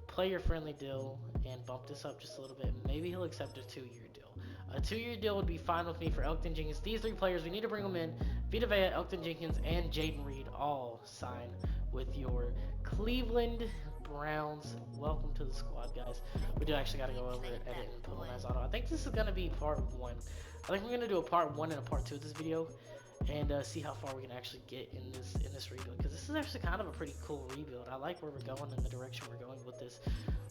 S1: player friendly deal and bump this up just a little bit. Maybe he'll accept a 2 year deal. A 2 year deal would be fine with me for Elton Jenkins. These 3 players, we need to bring them in. Vita Vea, Elton Jenkins, and Jaden Reed all sign with your Cleveland Browns. Welcome to the squad, guys. We do actually got to
S2: You
S1: go over
S2: played
S1: it, edit,
S2: that
S1: and put on
S2: boy.
S1: as auto. I think this is going to be part one. I think we're going to do a part one and a part two of this video, and see how far we can actually get in this rebuild, because this is actually kind of a pretty cool rebuild. I like where we're going and the direction we're going with this.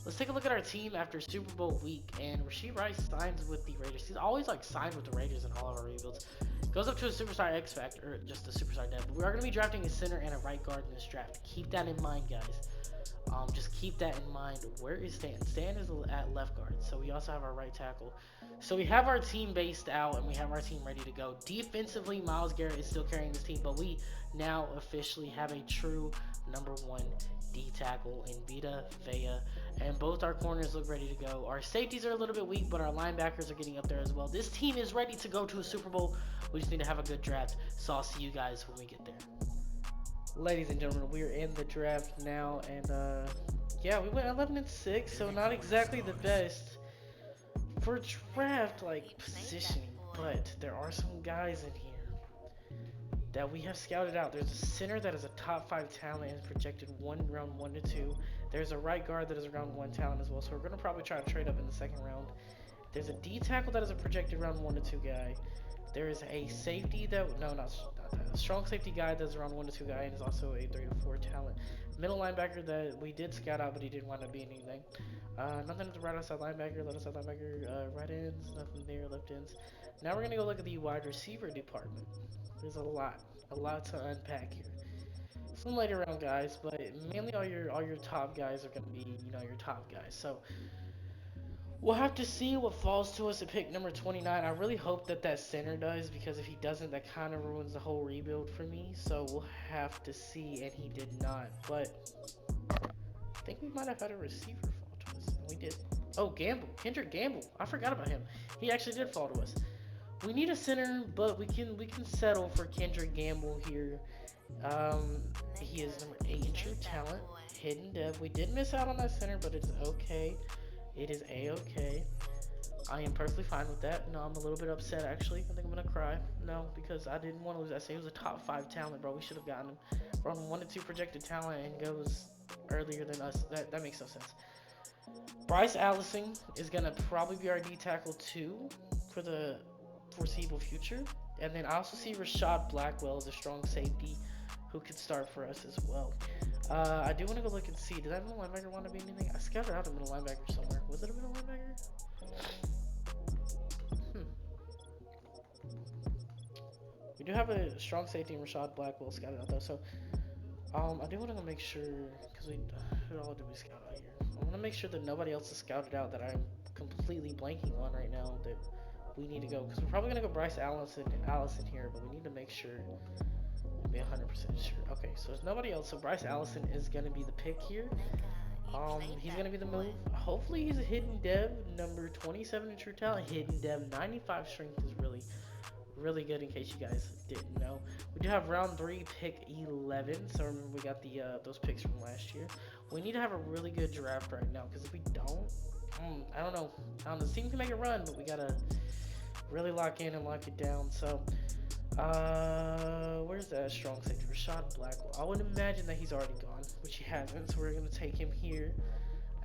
S1: Let's take a look at our team after Super Bowl week, and Rasheed Rice signs with the Raiders. He's always like signed with the Raiders in all of our rebuilds. Goes up to a superstar X Factor, or just a superstar dev. But we are going to be drafting a center and a right guard in this draft. Keep that in mind, guys. Just keep that in mind. Where is Stan? Stan is at left guard. So we also have our right tackle. So we have our team based out and we have our team ready to go. Defensively, Myles Garrett is still carrying this team, but we now officially have a true number one D tackle in Vita Vea, and both our corners look ready to go. Our safeties are a little bit weak, but our linebackers are getting up there as well. This team is ready to go to a Super Bowl. We just need to have a good draft. So I'll see you guys when we get there. Ladies and gentlemen, we're in the draft now, and yeah, we went 11-6, so not exactly the best for draft like
S2: You played that
S1: positioning,
S2: boy.
S1: but there are some guys in here that we have scouted out. There's a center that is a top 5 talent and projected round 1 to 2. There's a right guard that is around 1 talent as well, so we're gonna probably try to trade up in the second round. There's a D tackle that is a projected round 1 to 2 guy. There is a safety that, no, not that, a strong safety guy that's around 1 to 2 guy, and is also a 3 to 4 talent. Middle linebacker that we did scout out, but he didn't wind up being anything. Nothing at the right outside linebacker, left outside linebacker, right ends, nothing there, left ends. Now we're gonna go look at the wide receiver department. There's a lot to unpack here. Some later round guys, but mainly all your top guys are gonna be, you know, your top guys. So we'll have to see what falls to us at pick number 29. I really hope that that center does, because if he doesn't, that kind of ruins the whole rebuild for me. So we'll have to see, and he did not. But I think we might have had a receiver fall to us. We did. Oh, Gamble, Kendrick Gamble. I forgot about him. He actually did fall to us. We need a center, but we can settle for Kendrick Gamble here. He is number 8 in true talent, hidden dev. We did miss out on that center, but it's okay. It is a-okay. I am perfectly fine with that. No, I'm a little bit upset actually. I think I'm gonna cry. No, because I didn't want to lose that. He was a top 5 talent, bro. We should have gotten him. From 1 to 2 projected talent and goes earlier than us. That makes no sense. Bryce Allison is gonna probably be our D tackle 2 for the foreseeable future. And then I also see Rashad Blackwell as a strong safety who could start for us as well. I do want to go look and see. Did that middle linebacker want to be anything? I scouted out a middle linebacker somewhere. Was it a middle linebacker? We do have a strong safety in Rashad Blackwell scouted out though. So I do want to go make sure, because who all did we scout out here? I want to make sure that nobody else is scouted out that I'm completely blanking on right now that we need to go, because we're probably gonna go Bryce Allison here, but we need to make sure and be 100% sure. Okay, so there's nobody else. So Bryce Allison is gonna be the pick here. He's gonna be the move. Hopefully he's a hidden dev, number 27 in true talent, hidden dev, 95 strength is really good, in case you guys didn't know. We do have round 3 pick 11, so remember we got the those picks from last year. We need to have a really good draft right now, because if we don't, I don't know, the team can make a run, but we gotta really lock in and lock it down. So where's that strong safety? Rashad Blackwell. I would imagine that he's already gone, which he hasn't, so we're gonna take him here,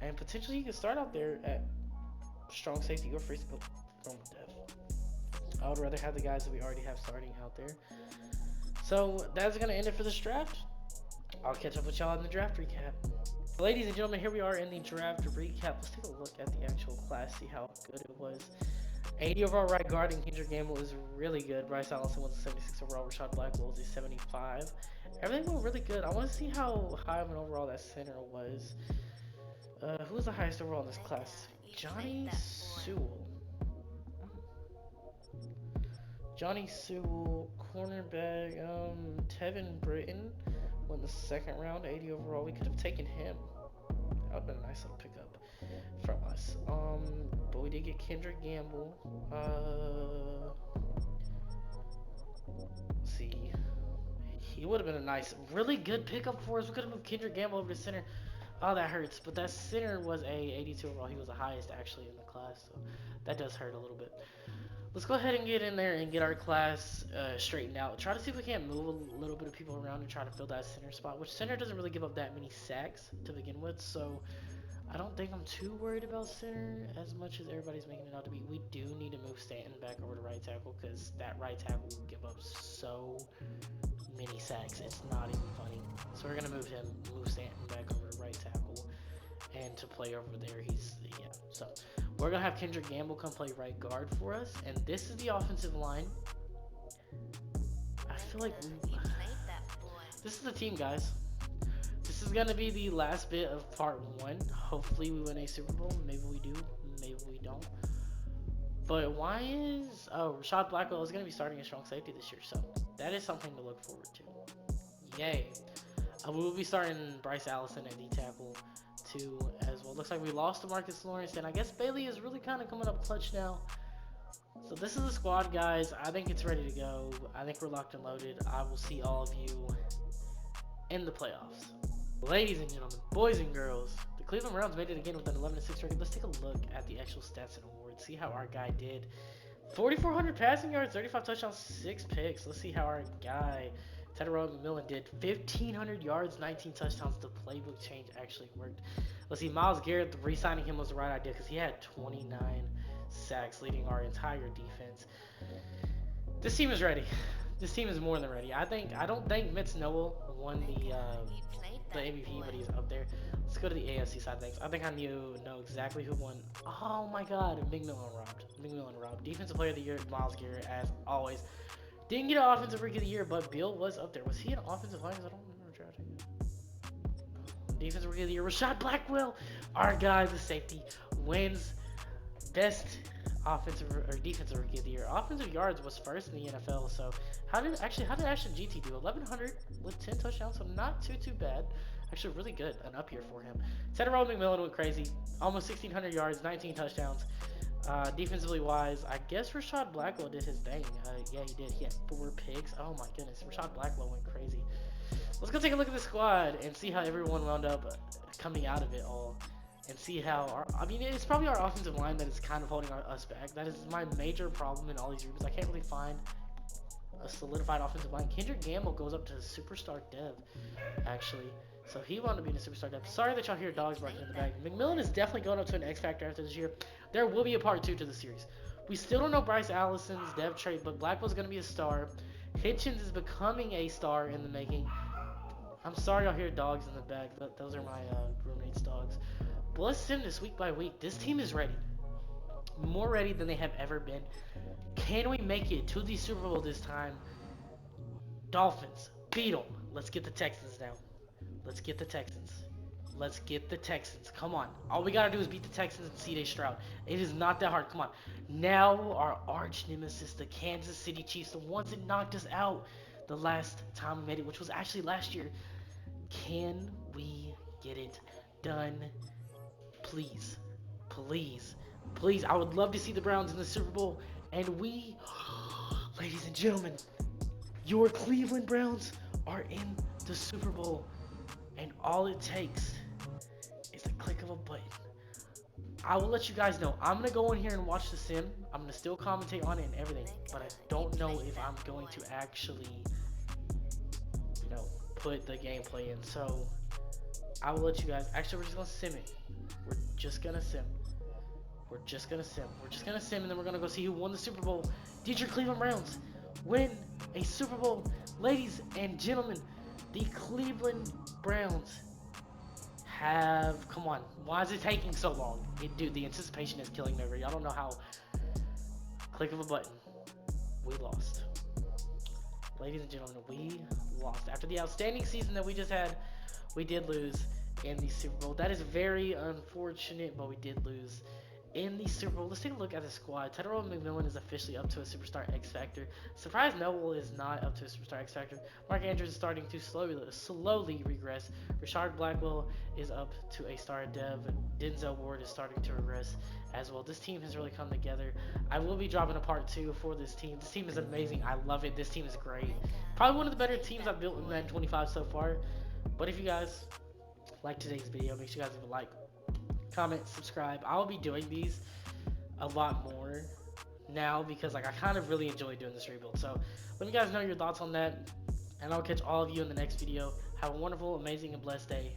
S1: and potentially he can start out there at strong safety or free skill from dev. I would rather have the guys that we already have starting out there. So that's gonna end it for this draft. I'll catch up with y'all in the draft recap. Ladies and gentlemen, here we are in the draft recap. Let's take a look at the actual class, see how good it was. 80 overall right guard and Kendrick Gamble is really good. Bryce Allison was a 76 overall. Rashad Blackwell was a 75. Everything went really good. I want to see how high of an overall that center was. Who was the highest overall in this class? Johnny Sewell. Johnny Sewell, cornerback. Tevin Britton won the second round, 80 overall. We could have taken him. That would have been a nice little pickup from us. But we did get Kendrick Gamble. Let's see. He would have been a nice, really good pickup for us. We could have moved Kendrick Gamble over to center. Oh, that hurts. But that center was a 82 overall. He was the highest actually in the class, so that does hurt a little bit. Let's go ahead and get in there and get our class straightened out. Try to see if we can't move a little bit of people around and try to fill that center spot, which center doesn't really give up that many sacks to begin with, so I don't think I'm too worried about center as much as everybody's making it out to be. We do need to move Stanton back over to right tackle because that right tackle will give up so many sacks. It's not even funny. So we're gonna move Stanton back over to right tackle, and to play over there, yeah. So we're gonna have Kendrick Gamble come play right guard for us, and this is the offensive line. I feel like this is the team, guys. This is gonna be the last bit of part 1. Hopefully we win a Super Bowl. Maybe we do, maybe we don't. But why is Rashad Blackwell is gonna be starting a strong safety this year, so that is something to look forward to. Yay. We will be starting Bryce Allison at D tackle too as well. Looks like we lost to Marcus Lawrence, and I guess Bailey is really kind of coming up clutch now. So this is the squad, guys. I think it's ready to go. I think we're locked and loaded. I will see all of you in the playoffs. Ladies and gentlemen, boys and girls, the Cleveland Browns made it again with an 11-6 record. Let's take a look at the actual stats and awards. See how our guy did. 4,400 passing yards, 35 touchdowns, 6 picks. Let's see how our guy Tedero McMillan did. 1,500 yards, 19 touchdowns. The playbook change actually worked. Let's see, Myles Garrett, re-signing him was the right idea because he had 29 sacks, leading our entire defense. This team is ready. This team is more than ready. I don't think Mitch Noel won the MVP, but he's up there. Let's go to the AFC side of things. I think I know exactly who won. Oh my God, McMillan robbed. Defensive Player of the Year, Myles Garrett, as always. Didn't get an Offensive Rookie of the Year, but Bill was up there. Was he an offensive line? I don't remember drafting. Defensive Rookie of the Year, Rashad Blackwell. Our guy, the safety, wins best offensive or defensive rookie of the year. Offensive yards was first in the NFL. So how did Ashton GT do? 1,100 with 10 touchdowns, so not too bad. Actually, really good. An up year for him. Tedero McMillan went crazy. Almost 1,600 yards, 19 touchdowns. Defensively wise, I guess Rashad Blackwell did his thing. Yeah, he did. He had 4 picks. Oh my goodness, Rashad Blackwell went crazy. Let's go take a look at the squad and see how everyone wound up coming out of it all. And see how it's probably our offensive line that is kind of holding us back. That is my major problem in all these groups. I can't really find a solidified offensive line. Kendrick Gamble goes up to superstar dev, actually. So he wound up being a superstar dev. Sorry that y'all hear dogs barking in the back. McMillan is definitely going up to an X Factor after this year. There will be a part 2 to the series. We still don't know Bryce Allison's dev trait, but Blackwell's going to be a star. Hitchens is becoming a star in the making. I'm sorry y'all hear dogs in the back. Those are my roommate's dogs. But let's sim this week by week. This team is ready. More ready than they have ever been. Can we make it to the Super Bowl this time? Dolphins, beat them. Let's get the Texans down. Let's get the Texans. Let's get the Texans. Come on. All we got to do is beat the Texans and C.J. Stroud. It is not that hard. Come on. Now our arch nemesis, the Kansas City Chiefs, the ones that knocked us out the last time we made it, which was actually last year. Can we get it done? Please, please, please. I would love to see the Browns in the Super Bowl. And we, ladies and gentlemen, your Cleveland Browns are in the Super Bowl. And all it takes is a click of a button. I will let you guys know. I'm going to go in here and watch the sim. I'm going to still commentate on it and everything. But I don't know if I'm going to actually, put the gameplay in. So I will let you guys. Actually, we're just going to sim it. We're just gonna sim. We're just gonna sim, and then we're gonna go see who won the Super Bowl. Did your Cleveland Browns win a Super Bowl? Ladies and gentlemen, the Cleveland Browns have... Come on. Why is it taking so long? Dude, the anticipation is killing me over here. I don't know how... Click of a button. We lost. Ladies and gentlemen, we lost. After the outstanding season that we just had, we did lose in the Super Bowl. That is very unfortunate, but we did lose in the Super Bowl. Let's take a look at the squad. Tedero McMillan is officially up to a Superstar X Factor. Surprise Noel is not up to a Superstar X Factor. Mark Andrews is starting to slowly regress. Rashard Blackwell is up to a Star Dev. Denzel Ward is starting to regress as well. This team has really come together. I will be dropping a part 2 for this team. This team is amazing. I love it. This team is great. Probably one of the better teams I've built in Madden 25 so far. But if you guys like today's video, make sure you guys leave a like, comment, subscribe. I'll be doing these a lot more now because like I kind of really enjoy doing this rebuild. So let me guys know your thoughts on that, and I'll catch all of you in the next video. Have a wonderful, amazing, and blessed day.